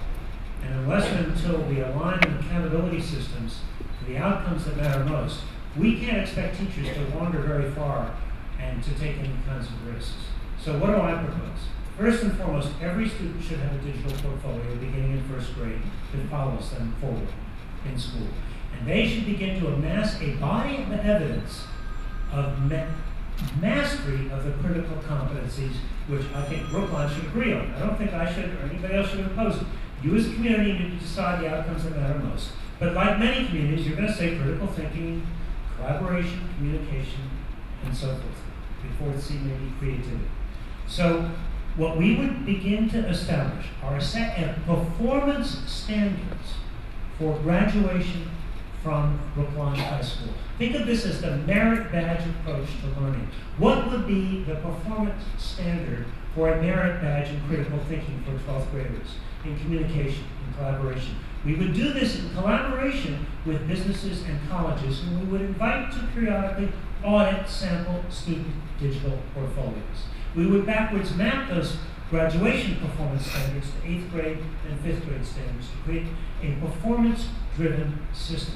Speaker 5: And unless and until we align accountability systems to the outcomes that matter most, we can't expect teachers to wander very far and to take any kinds of risks. So what do I propose? First and foremost, every student should have a digital portfolio beginning in first grade that follows them forward in school. And they should begin to amass a body of evidence of mastery of the critical competencies, which I think Brookline should agree on. I don't think I should or anybody else should impose it. You as a community need to decide the outcomes that matter most. But like many communities, you're going to say critical thinking, collaboration, communication, and so forth. Before C, maybe creativity. So what we would begin to establish are a set of performance standards for graduation from Brookline High School. Think of this as the merit badge approach to learning. What would be the performance standard for a merit badge in critical thinking for 12th graders, in communication, in collaboration? We would do this in collaboration with businesses and colleges, and we would invite to periodically audit sample student digital portfolios. We would backwards map those graduation performance standards to 8th grade and 5th grade standards to create a performance-driven system.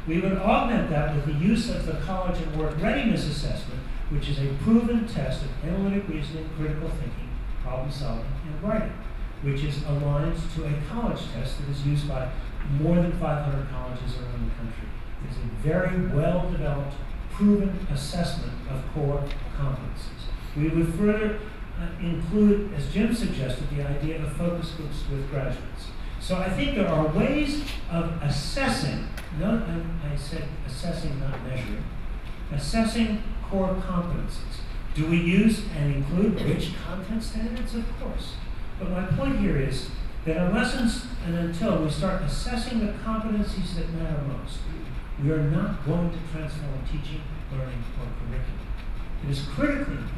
Speaker 5: We would augment that with the use of the college and work readiness assessment, which is a proven test of analytic reasoning, critical thinking, problem solving, and writing, which is aligned to a college test that is used by more than 500 colleges around the country. It's a very well-developed, proven assessment of core competencies. We would further include, as Jim suggested, the idea of focus groups with graduates. So I think there are ways of assessing, I said assessing, not measuring, assessing core competencies. Do we use and include rich content standards? Of course. But my point here is that unless and until we start assessing the competencies that matter most, we are not going to transform teaching, learning, or curriculum. It is critically important.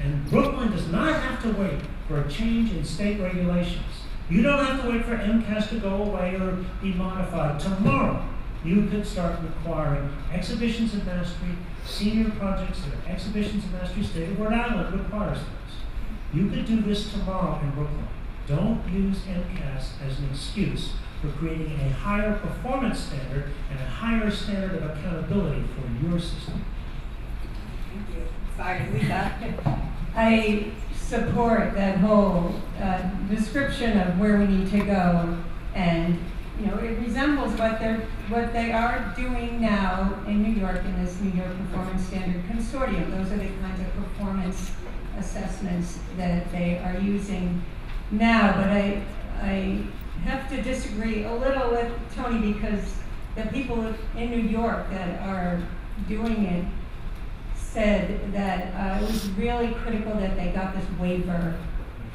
Speaker 5: And Brookline does not have to wait for a change in state regulations. You don't have to wait for MCAS to go away or be modified. Tomorrow, you could start requiring exhibitions of mastery, senior projects that are exhibitions of mastery. State of Rhode Island requires those. You could do this tomorrow in Brookline. Don't use MCAS as an excuse for creating a higher performance standard and a higher standard of accountability for your system.
Speaker 4: Thank you. Sorry, Lisa. I support that whole description of where we need to go, and it resembles what they are doing now in New York in this New York Performance Standard Consortium. Those are the kinds of performance assessments that they are using now. But I have to disagree a little with Tony, because the people in New York that are doing it said that it was really critical that they got this waiver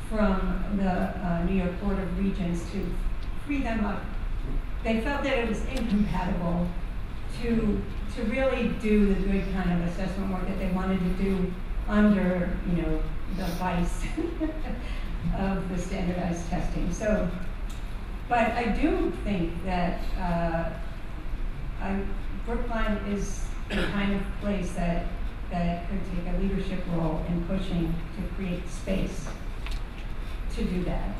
Speaker 4: from the New York Board of Regents to free them up. They felt that it was incompatible to really do the good kind of assessment work that they wanted to do under, the vice of the standardized testing. So, but I do think that Brookline is the kind of place that could take a leadership role in pushing to create space to do that.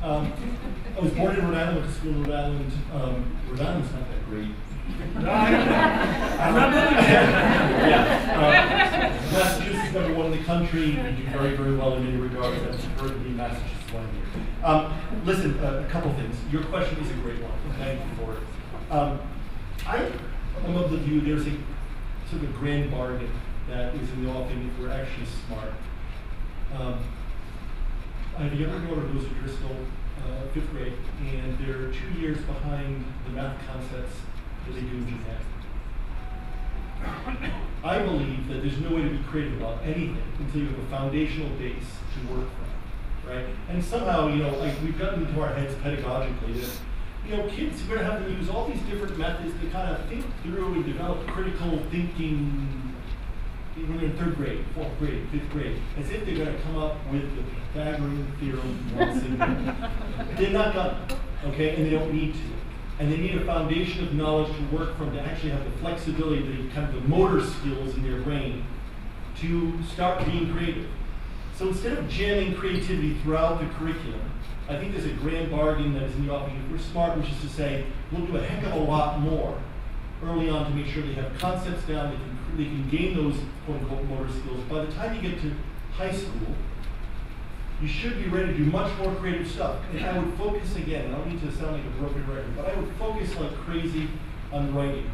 Speaker 3: I was born in Rhode Island, went to school in Rhode Island. Rhode Island's not that great. Massachusetts is number one in the country. We do very, very well in many regards. That's heard me, Massachusetts one year. Listen, a couple things. Your question is a great one. Thank you for it. I am of the view there's a sort of a grand bargain that is in the offing if we're actually smart. I have a younger daughter who goes to Driscoll, 5th grade, and they're 2 years behind the math concepts that they do in Japan. I believe that there's no way to be creative about anything until you have a foundational base to work from, right? And somehow, we've gotten into our heads pedagogically that, kids are going to have to use all these different methods to kind of think through and develop critical thinking when they're in 3rd grade, 4th grade, 5th grade, as if they're going to come up with the Pythagorean theorem once again. They're not gonna, okay, and they don't need to. And they need a foundation of knowledge to work from, to actually have the flexibility, the kind of the motor skills in their brain to start being creative. So instead of jamming creativity throughout the curriculum, I think there's a grand bargain that is in the offing. If we're smart, which is to say, we'll do a heck of a lot more early on to make sure they have concepts down, they can gain those quote-unquote motor skills. By the time you get to high school, you should be ready to do much more creative stuff. And I would focus again, I don't need to sound like a broken record, but I would focus like crazy on writing.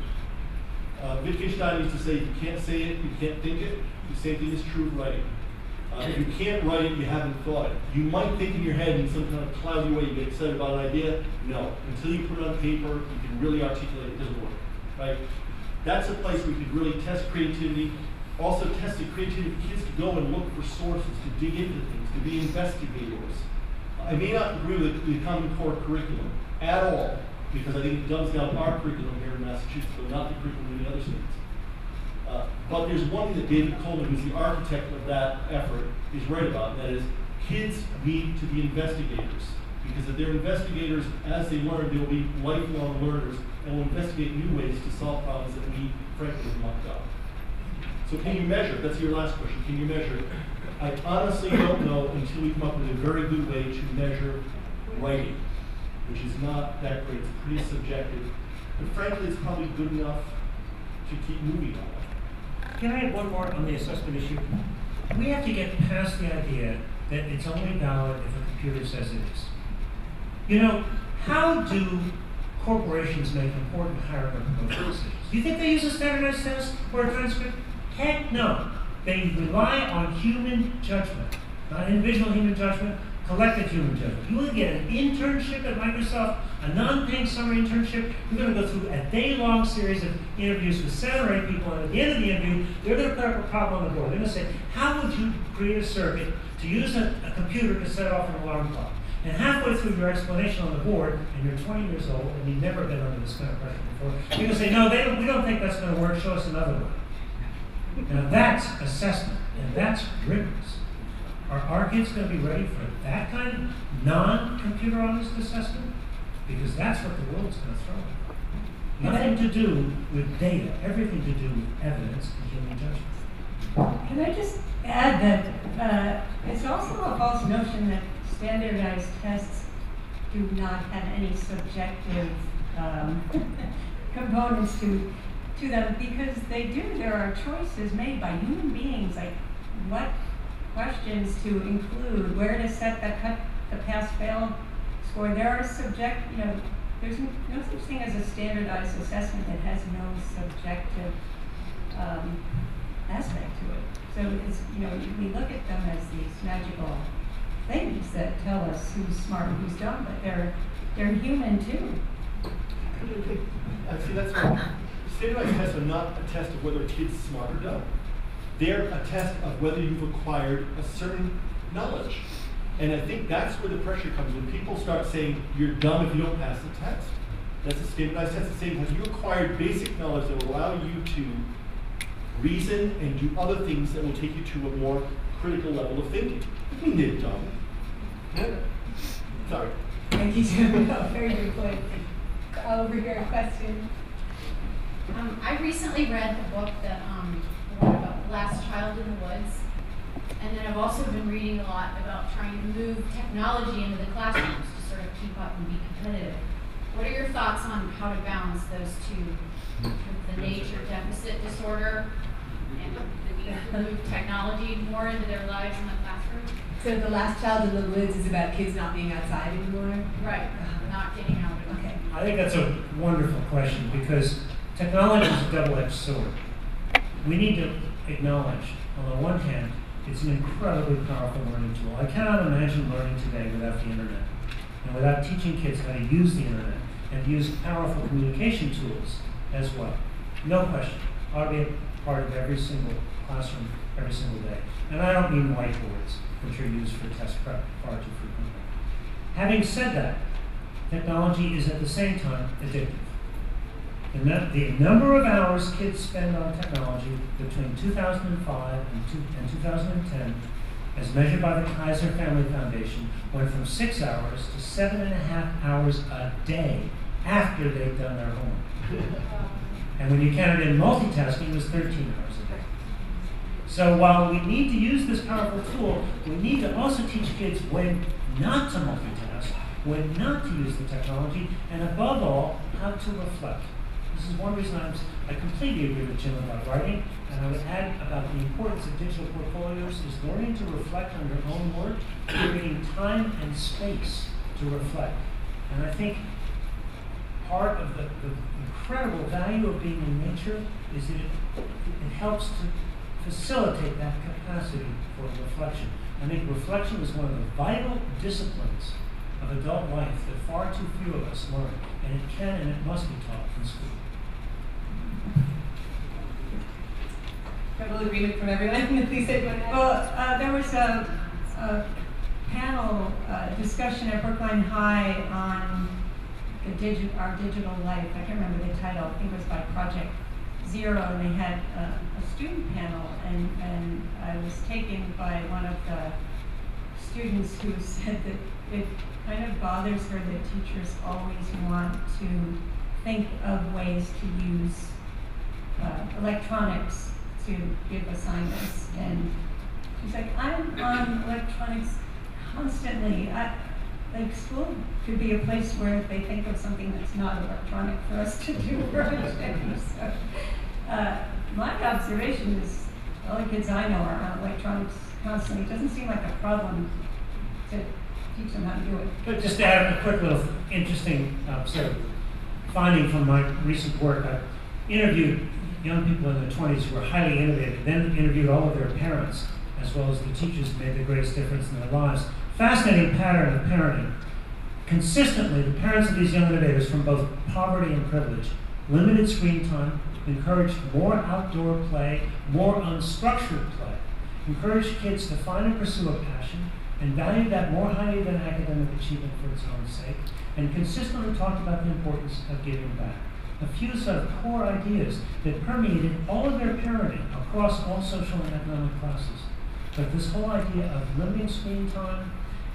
Speaker 3: Wittgenstein used to say, if you can't say it, you can't think it. The same thing is true of writing. If you can't write it, you haven't thought it. You might think in your head in some kind of cloudy way, you get excited about an idea. No, until you put it on paper, you can really articulate it, it doesn't work, right? That's a place where you could really test creativity. Also test the creativity of kids to go and look for sources, to dig into things, to be investigators. I may not agree with the Common Core curriculum at all, because I think it dumbs down our curriculum here in Massachusetts, but not the curriculum in the other states. But there's one thing that David Coleman, who's the architect of that effort, is right about, and that is kids need to be investigators. Because if they're investigators, as they learn, they'll be lifelong learners and will investigate new ways to solve problems that we, frankly, have mucked up. So can you measure? That's your last question. Can you measure? I honestly don't know until we come up with a very good way to measure writing, which is not that great. It's pretty subjective. But frankly, it's probably good enough to keep moving on.
Speaker 5: Can I add one more on the assessment issue? We have to get past the idea that it's only valid if a computer says it is. How do corporations make important hiring or promotion decisions? Do you think they use a standardized test or a transcript? Heck no. They rely on human judgment, not individual human judgment, collective human judgment. You will get an internship at Microsoft, a non-paying summer internship. You're going to go through a day-long series of interviews with 7 or 8 people, and at the end of the interview, they're going to put up a problem on the board. They're going to say, how would you create a circuit to use a computer to set off an alarm clock? And halfway through your explanation on the board, and you're 20 years old, and you've never been under this kind of pressure before, you're going to say, no, we don't think that's going to work. Show us another one. Now that's assessment, and that's rigorous. Are our kids going to be ready for that kind of non-computerized assessment? Because that's what the world's going to throw at them. Nothing to do with data, everything to do with evidence and human judgment.
Speaker 4: Can I just add that it's also a false notion that standardized tests do not have any subjective components to them, because they do. There are choices made by human beings, like what questions to include, where to set the pass-fail score. There are there's no such thing as a standardized assessment that has no subjective aspect to it. So it's, we look at them as these magical things that tell us who's smart and who's dumb, but they're human too.
Speaker 3: See, that's right. Standardized tests are not a test of whether a kid's smart or dumb. They're a test of whether you've acquired a certain knowledge. And I think that's where the pressure comes, when people start saying, you're dumb if you don't pass the test. That's a standardized test. At the same time, you acquire basic knowledge that will allow you to reason and do other things that will take you to a more critical level of thinking. I mean, they're dumb. Yeah. Sorry.
Speaker 4: Thank you, Jim. Very good point. Over here, question.
Speaker 9: I recently read the book that one about The Last Child in the Woods, and then I've also been reading a lot about trying to move technology into the classrooms to sort of keep up and be competitive. What are your thoughts on how to balance those two, the nature deficit disorder and the need to move technology more into their lives in the classroom?
Speaker 2: So The Last Child in the Woods is about kids not being outside anymore?
Speaker 9: Right, not getting out of it.
Speaker 2: Okay.
Speaker 5: I think that's a wonderful question because technology is a double-edged sword. We need to acknowledge, on the one hand, it's an incredibly powerful learning tool. I cannot imagine learning today without the internet and without teaching kids how to use the internet and to use powerful communication tools as well. No question. Ought to be a part of every single classroom, every single day. And I don't mean whiteboards, which are used for test prep far too frequently. Having said that, technology is at the same time addictive. The number of hours kids spend on technology between 2005 and 2010, as measured by the Kaiser Family Foundation, went from 6 hours to 7.5 hours a day after they'd done their homework. And when you counted in multitasking, it was 13 hours a day. So while we need to use this powerful tool, we need to also teach kids when not to multitask, when not to use the technology, and above all, how to reflect. This is one reason I completely agree with Jim about writing, and I would add about the importance of digital portfolios is learning to reflect on your own work, creating time and space to reflect. And I think part of the incredible value of being in nature is that it helps to facilitate that capacity for reflection. I think reflection is one of the vital disciplines of adult life that far too few of us learn, and it can and it must be taught in school.
Speaker 2: Total agreement from everyone. Please say one.
Speaker 4: Well, there was a panel discussion at Brookline High on our digital life. I can't remember the title. I think it was by Project Zero, and they had a student panel, and I was taken by one of the students who said that it kind of bothers her that teachers always want to think of ways to use electronics to give assignments. And she's like, I'm on electronics constantly. Like school could be a place where they think of something that's not electronic for us to do projects. So, my observation is all the kids I know are on electronics constantly. It doesn't seem like a problem to teach them how to do it.
Speaker 5: But just to add a quick little interesting sort of finding from my recent work, I interviewed young people in their 20s who were highly innovative, then interviewed all of their parents, as well as the teachers who made the greatest difference in their lives. Fascinating pattern of parenting. Consistently, the parents of these young innovators from both poverty and privilege limited screen time, encouraged more outdoor play, more unstructured play, encouraged kids to find and pursue a passion, and valued that more highly than academic achievement for its own sake, and consistently talked about the importance of giving back. A few sort of core ideas that permeated all of their parenting across all social and economic classes. But this whole idea of limiting screen time,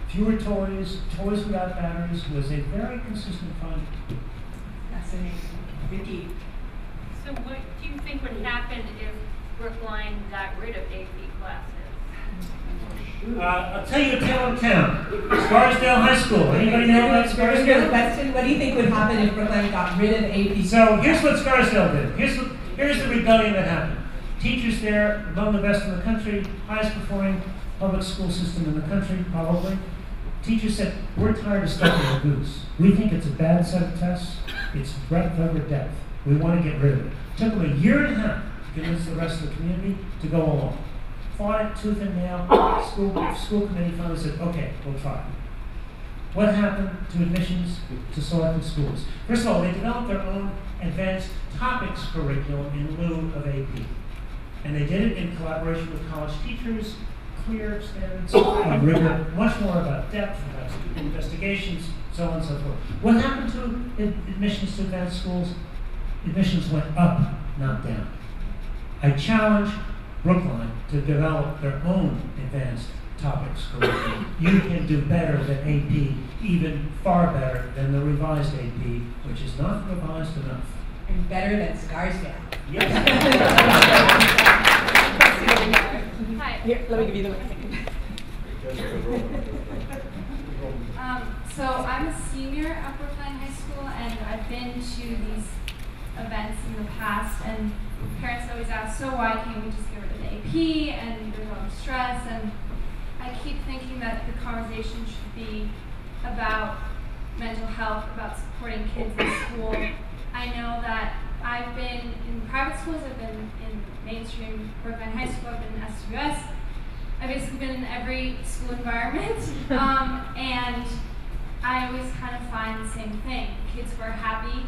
Speaker 5: fewer toys, toys without batteries, was a very consistent finding.
Speaker 2: Fascinating. Vicky.
Speaker 10: So what do you think would happen if Brookline got rid of AP classes?
Speaker 5: I'll tell you a tale of town. Scarsdale High School. Anybody know about Scarsdale?
Speaker 2: Question. What do you think would happen if Brookline got rid of AP?
Speaker 5: So here's what Scarsdale did. Here's the rebellion that happened. Teachers there, among the best in the country, highest performing public school system in the country, probably. Teachers said, we're tired of studying the goose. We think it's a bad set of tests. It's breadth over depth. We want to get rid of it. It took them a year and a half to convince the rest of the community to go along. Fought it tooth and nail. School committee finally said, okay, we'll try. What happened to admissions to selected schools? First of all, they developed their own advanced topics curriculum in lieu of AP. And they did it in collaboration with college teachers, clear standards, rigor, much more about depth, about investigations, so on and so forth. What happened to admissions to advanced schools? Admissions went up, not down. I challenge Brookline to develop their own advanced topics curriculum. You can do better than AP, even far better than the revised AP, which is not revised enough.
Speaker 2: And better than Scarsdale.
Speaker 5: Yes.
Speaker 10: Hi.
Speaker 2: Here, let me give you the mic.
Speaker 11: So I'm a senior at Brookline High School, and I've been to these events in the past, and parents always ask, so why can't we just get rid of the AP, and there's all the stress, and I keep thinking that the conversation should be about mental health, about supporting kids in school. I know that I've been in private schools, I've been in mainstream Brookline High School, I've been in SWS. I've basically been in every school environment, and I always kind of find the same thing. The kids who are happy,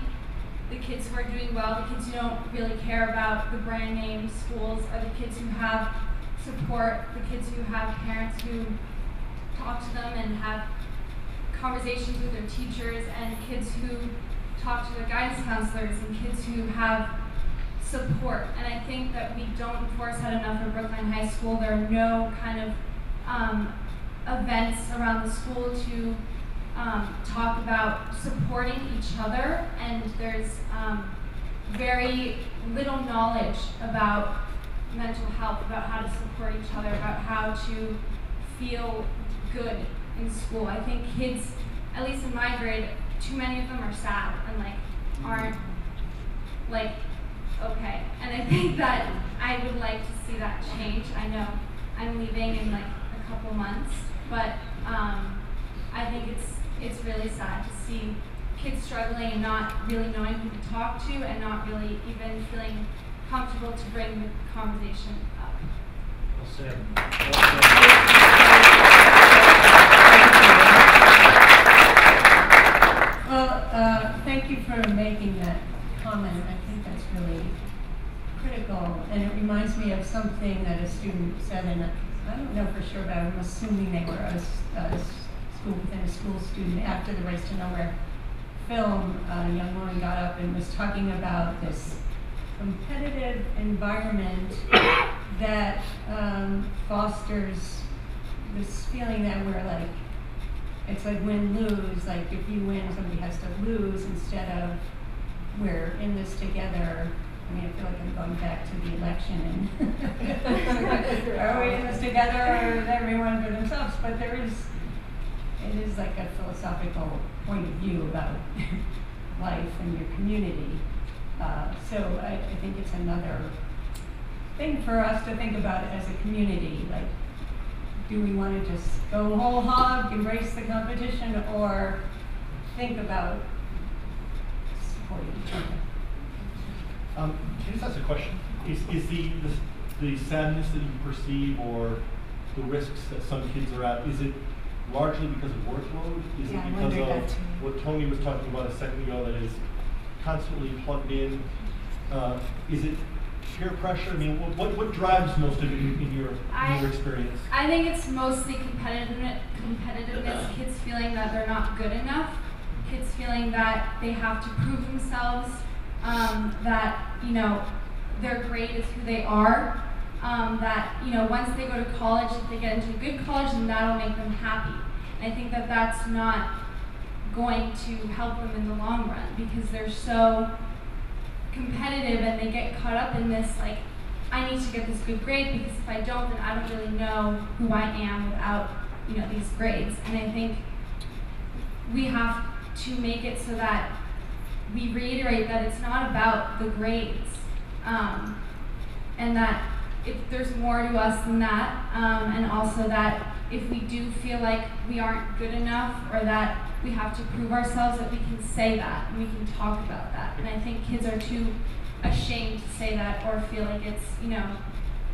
Speaker 11: the kids who are doing well, the kids who don't really care about the brand name schools are the kids who have support, the kids who have parents who talk to them and have conversations with their teachers, and kids who talk to their guidance counselors, and kids who have support. And I think that we don't enforce that enough at Brookline High School. There are no kind of events around the school to talk about supporting each other, and there's very little knowledge about mental health, about how to support each other, about how to feel good in school. I think kids, at least in my grade, too many of them are sad and aren't okay. And I think that I would like to see that change. I know I'm leaving in a couple months, but I think it's really sad to see kids struggling and not really knowing who to talk to, and not really even feeling comfortable to bring the conversation up.
Speaker 5: Well said.
Speaker 4: Well, thank you for making that comment. I think that's really critical, and it reminds me of something that a student said, and I don't know for sure, but I'm assuming they were a school within a school student. After the Race to Nowhere film, a young woman got up and was talking about this competitive environment that fosters this feeling that we're it's like win-lose, if you win, somebody has to lose, instead of we're in this together. I mean, I feel like I'm going back to the election and are we in this together, or is everyone for themselves? But it is like a philosophical point of view about life and your community. So I think it's another thing for us to think about as a community. Do we want to just go whole hog, embrace the competition, or think about supporting each other?
Speaker 3: Can I just ask a question? Is the sadness that you perceive, or the risks that some kids are at, is it largely because of workload? Is it because of what Tony was talking about a second ago, that is constantly plugged in? Is it peer pressure? I mean, what drives most of it in your experience?
Speaker 11: I think it's mostly competitiveness, kids feeling that they're not good enough, kids feeling that they have to prove themselves, that their grade is who they are, that once they go to college, if they get into a good college, then that'll make them happy. And I think that that's not going to help them in the long run, because they're so competitive and they get caught up in this, I need to get this good grade, because if I don't, then I don't really know who I am without these grades. And I think we have to make it so that we reiterate that it's not about the grades, and that there's more to us than that, and also that if we do feel like we aren't good enough, or that we have to prove ourselves, that we can say that and we can talk about that. And I think kids are too ashamed to say that, or feel like it's,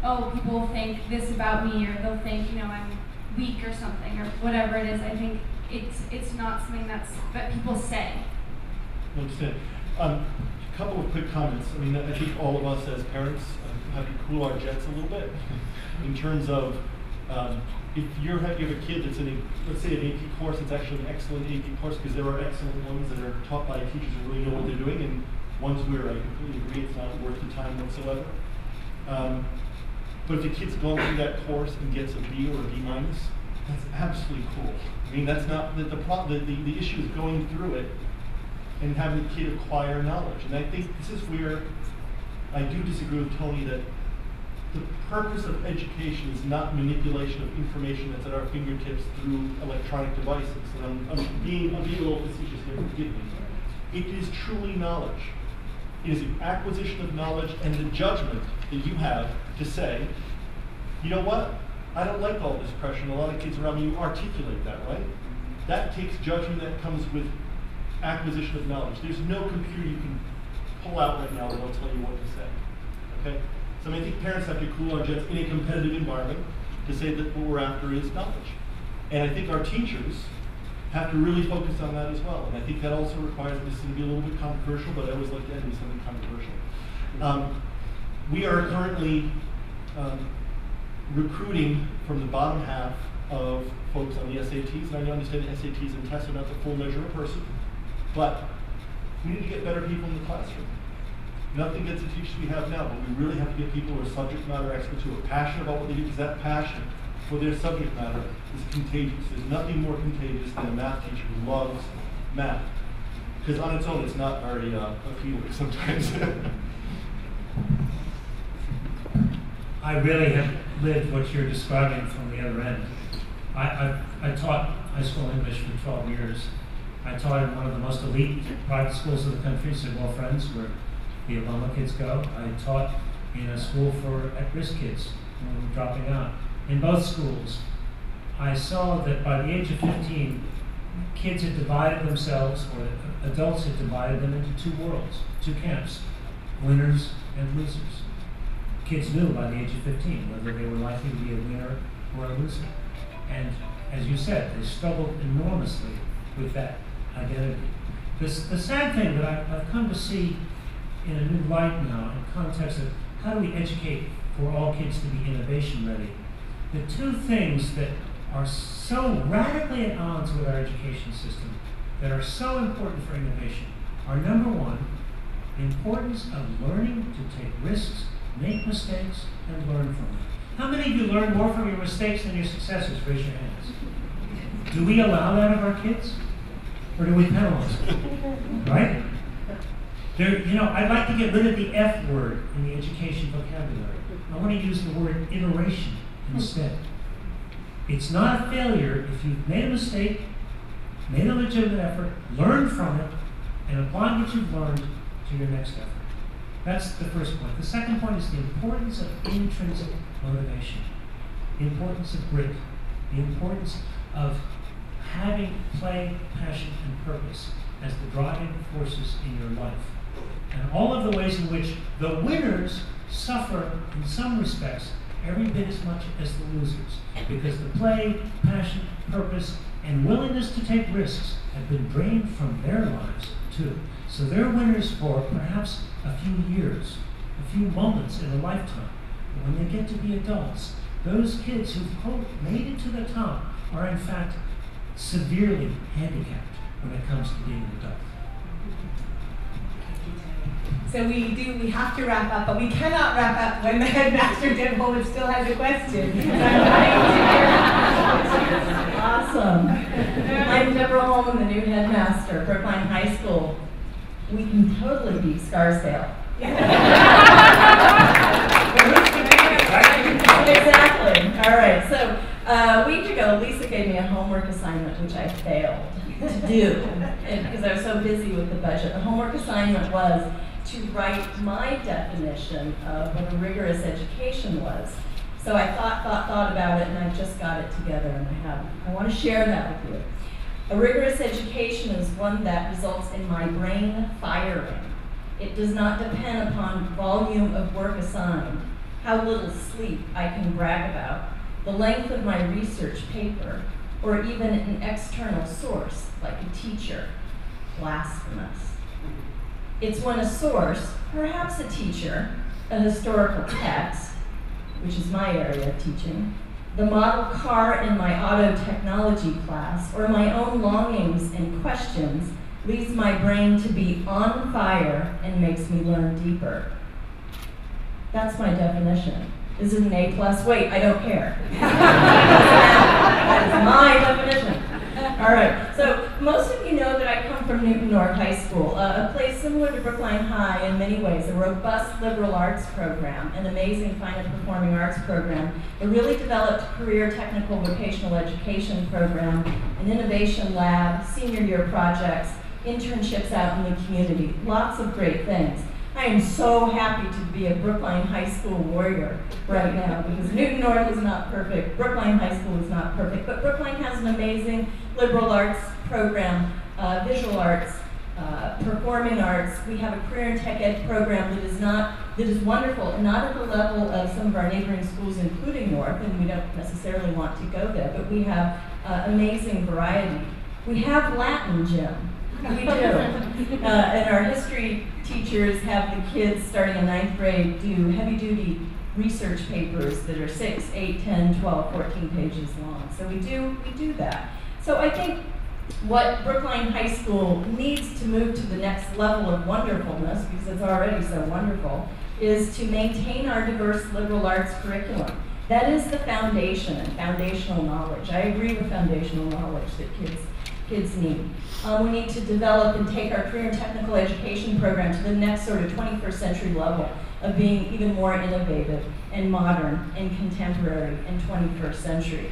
Speaker 11: oh, people will think this about me, or they'll think, I'm weak or something, or whatever it is. I think it's not something that people say.
Speaker 3: I understand. A couple of quick comments. I mean, I think all of us as parents have to cool our jets a little bit in terms of If you have a kid that's in a, let's say, an AP course, it's actually an excellent AP course because there are excellent ones that are taught by teachers who really know what they're doing, and ones where I completely agree it's not worth the time whatsoever. But if the kid's going through that course and gets a B or a B minus, that's absolutely cool. I mean, that's not the issue is going through it and having the kid acquire knowledge. And I think this is where I do disagree with Tony that the purpose of education is not manipulation of information that's at our fingertips through electronic devices. And I'm being a little facetious here, forgive me. It is truly knowledge. It is the acquisition of knowledge and the judgment that you have to say, you know what? I don't like all this pressure, and a lot of kids around me, you articulate that, right? That takes judgment that comes with acquisition of knowledge. There's no computer you can pull out right now that will tell you what to say, okay? So I think parents have to cool our jets in a competitive environment to say that what we're after is knowledge. And I think our teachers have to really focus on that as well. And I think that also requires, this is going to be a little bit controversial, but I always like to end with something controversial. We are currently recruiting from the bottom half of folks on the SATs, and I understand the SATs and tests are not the full measure of a person, but we need to get better people in the classroom. Nothing gets the teachers we have now, but we really have to get people who are subject matter experts, who are passionate about what they do, because that passion for their subject matter is contagious. There's nothing more contagious than a math teacher who loves math. Because on its own, it's not very appealing sometimes.
Speaker 5: I really have lived what you're describing from the other end. I taught high school English for 12 years. I taught in one of the most elite private schools of the country, Sidwell Friends, where the Obama kids go. I taught in a school for at-risk kids who were dropping out. In both schools, I saw that by the age of 15, kids had divided themselves, or adults had divided them into two worlds, two camps, winners and losers. Kids knew by the age of 15 whether they were likely to be a winner or a loser. And as you said, they struggled enormously with that identity. The sad thing that I've come to see in a new light now, in context of how do we educate for all kids to be innovation ready, the two things that are so radically at odds with our education system, that are so important for innovation, are number one, the importance of learning to take risks, make mistakes, and learn from them. How many of you learn more from your mistakes than your successes? Raise your hands. Do we allow that of our kids? Or do we penalize them? Right? I'd like to get rid of the F word in the education vocabulary. I want to use the word iteration instead. It's not a failure if you've made a mistake, made a legitimate effort, learned from it, and apply what you've learned to your next effort. That's the first point. The second point is the importance of intrinsic motivation, the importance of grit, the importance of having play, passion, and purpose as the driving forces in your life. And all of the ways in which the winners suffer, in some respects, every bit as much as the losers. Because the play, passion, purpose, and willingness to take risks have been drained from their lives, too. So they're winners for perhaps a few years, a few moments in a lifetime. But when they get to be adults, those kids who've, quote, made it to the top are in fact severely handicapped when it comes to being an adult.
Speaker 2: So we have to wrap up, but we cannot wrap up when the headmaster, Deb Holder, still has a question.
Speaker 6: Awesome. I'm Deborah Holman, the new headmaster, Brookline High School. We can totally beat Scarsdale. Exactly. All right. So a week ago, Lisa gave me a homework assignment, which I failed to do because I was so busy with the budget. The homework assignment was to write my definition of what a rigorous education was. So I thought about it, and I just got it together, and I want to share that with you. A rigorous education is one that results in my brain firing. It does not depend upon volume of work assigned, how little sleep I can brag about, the length of my research paper, or even an external source, like a teacher. Blasphemous. It's when a source, perhaps a teacher, a historical text, which is my area of teaching, the model car in my auto technology class, or my own longings and questions leads my brain to be on fire and makes me learn deeper. That's my definition. Is it an A+? Wait, I don't care. That is my definition. All right, so most of you know that I come from Newton North High School, a place similar to Brookline High in many ways, a robust liberal arts program, an amazing fine and performing arts program, a really developed career technical vocational education program, an innovation lab, senior year projects, internships out in the community, lots of great things. I am so happy to be a Brookline High School warrior right now because Newton North is not perfect, Brookline High School is not perfect, but Brookline has an amazing liberal arts program, visual arts, performing arts. We have a career and tech ed program that is wonderful and not at the level of some of our neighboring schools, including North, and we don't necessarily want to go there, but we have amazing variety. We have Latin, Jim. We do. And our history teachers have the kids starting in 9th grade do heavy-duty research papers that are 6, 8, 10, 12, 14 pages long. So we do that. So I think what Brookline High School needs to move to the next level of wonderfulness, because it's already so wonderful, is to maintain our diverse liberal arts curriculum. That is the foundation and foundational knowledge. I agree with foundational knowledge that kids need. We need to develop and take our career and technical education program to the next sort of 21st century level of being even more innovative and modern and contemporary and 21st century.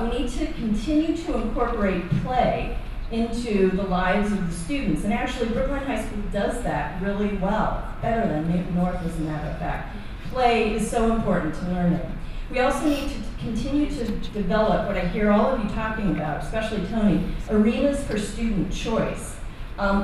Speaker 6: We need to continue to incorporate play into the lives of the students, and actually Brookline High School does that really well, better than Newton North as a matter of fact. Play is so important to learning. We also need to continue to develop what I hear all of you talking about, especially Tony, arenas for student choice,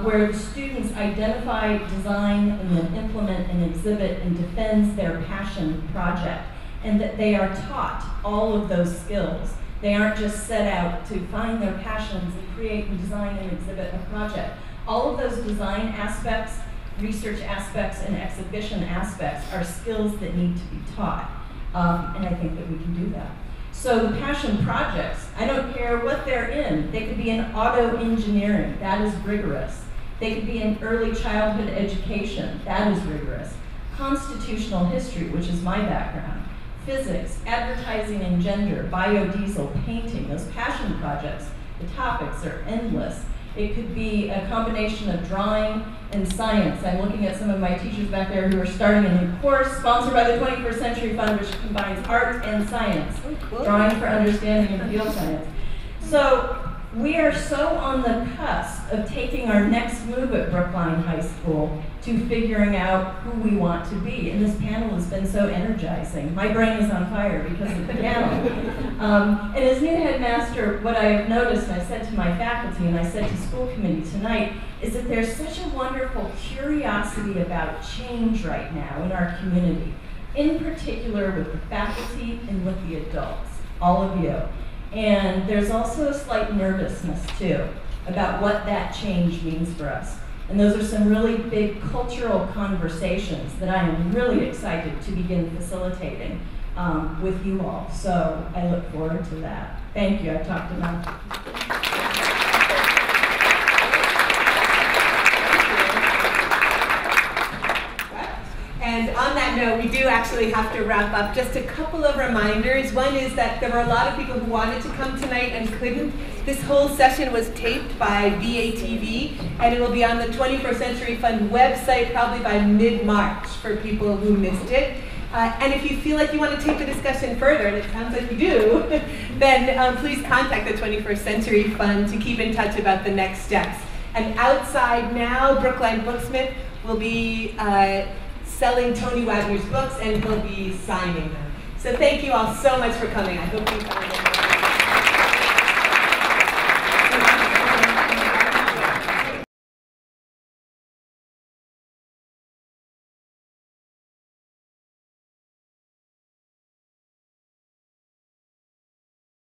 Speaker 6: where the students identify, design, and then implement and exhibit and defend their passion project, and that they are taught all of those skills. They aren't just set out to find their passions and create and design and exhibit a project. All of those design aspects, research aspects, and exhibition aspects are skills that need to be taught. And I think that we can do that. So the passion projects, I don't care what they're in. They could be in auto engineering, that is rigorous. They could be in early childhood education, that is rigorous. Constitutional history, which is my background. Physics, advertising and gender, biodiesel, painting, those passion projects, the topics are endless. It could be a combination of drawing and science. I'm looking at some of my teachers back there who are starting a new course sponsored by the 21st Century Fund, which combines art and science, drawing for understanding and field science. So we are so on the cusp of taking our next move at Brookline High School to figuring out who we want to be. And this panel has been so energizing. My brain is on fire because of the panel. And as new headmaster, what I have noticed, and I said to my faculty, and I said to school committee tonight, is that there's such a wonderful curiosity about change right now in our community, in particular with the faculty and with the adults, all of you. And there's also a slight nervousness too about what that change means for us. And those are some really big cultural conversations that I am really excited to begin facilitating with you all. So I look forward to that. Thank you. I talked enough.
Speaker 2: And on that note, we do actually have to wrap up. Just a couple of reminders. One is that there were a lot of people who wanted to come tonight and couldn't. This whole session was taped by VATV, and it will be on the 21st Century Fund website probably by mid-March for people who missed it. And if you feel like you want to take the discussion further, and it sounds like you do, then please contact the 21st Century Fund to keep in touch about the next steps. And outside now, Brookline Booksmith will be selling Tony Wagner's books, and he'll be signing them. So thank you all so much for coming. I hope you found it.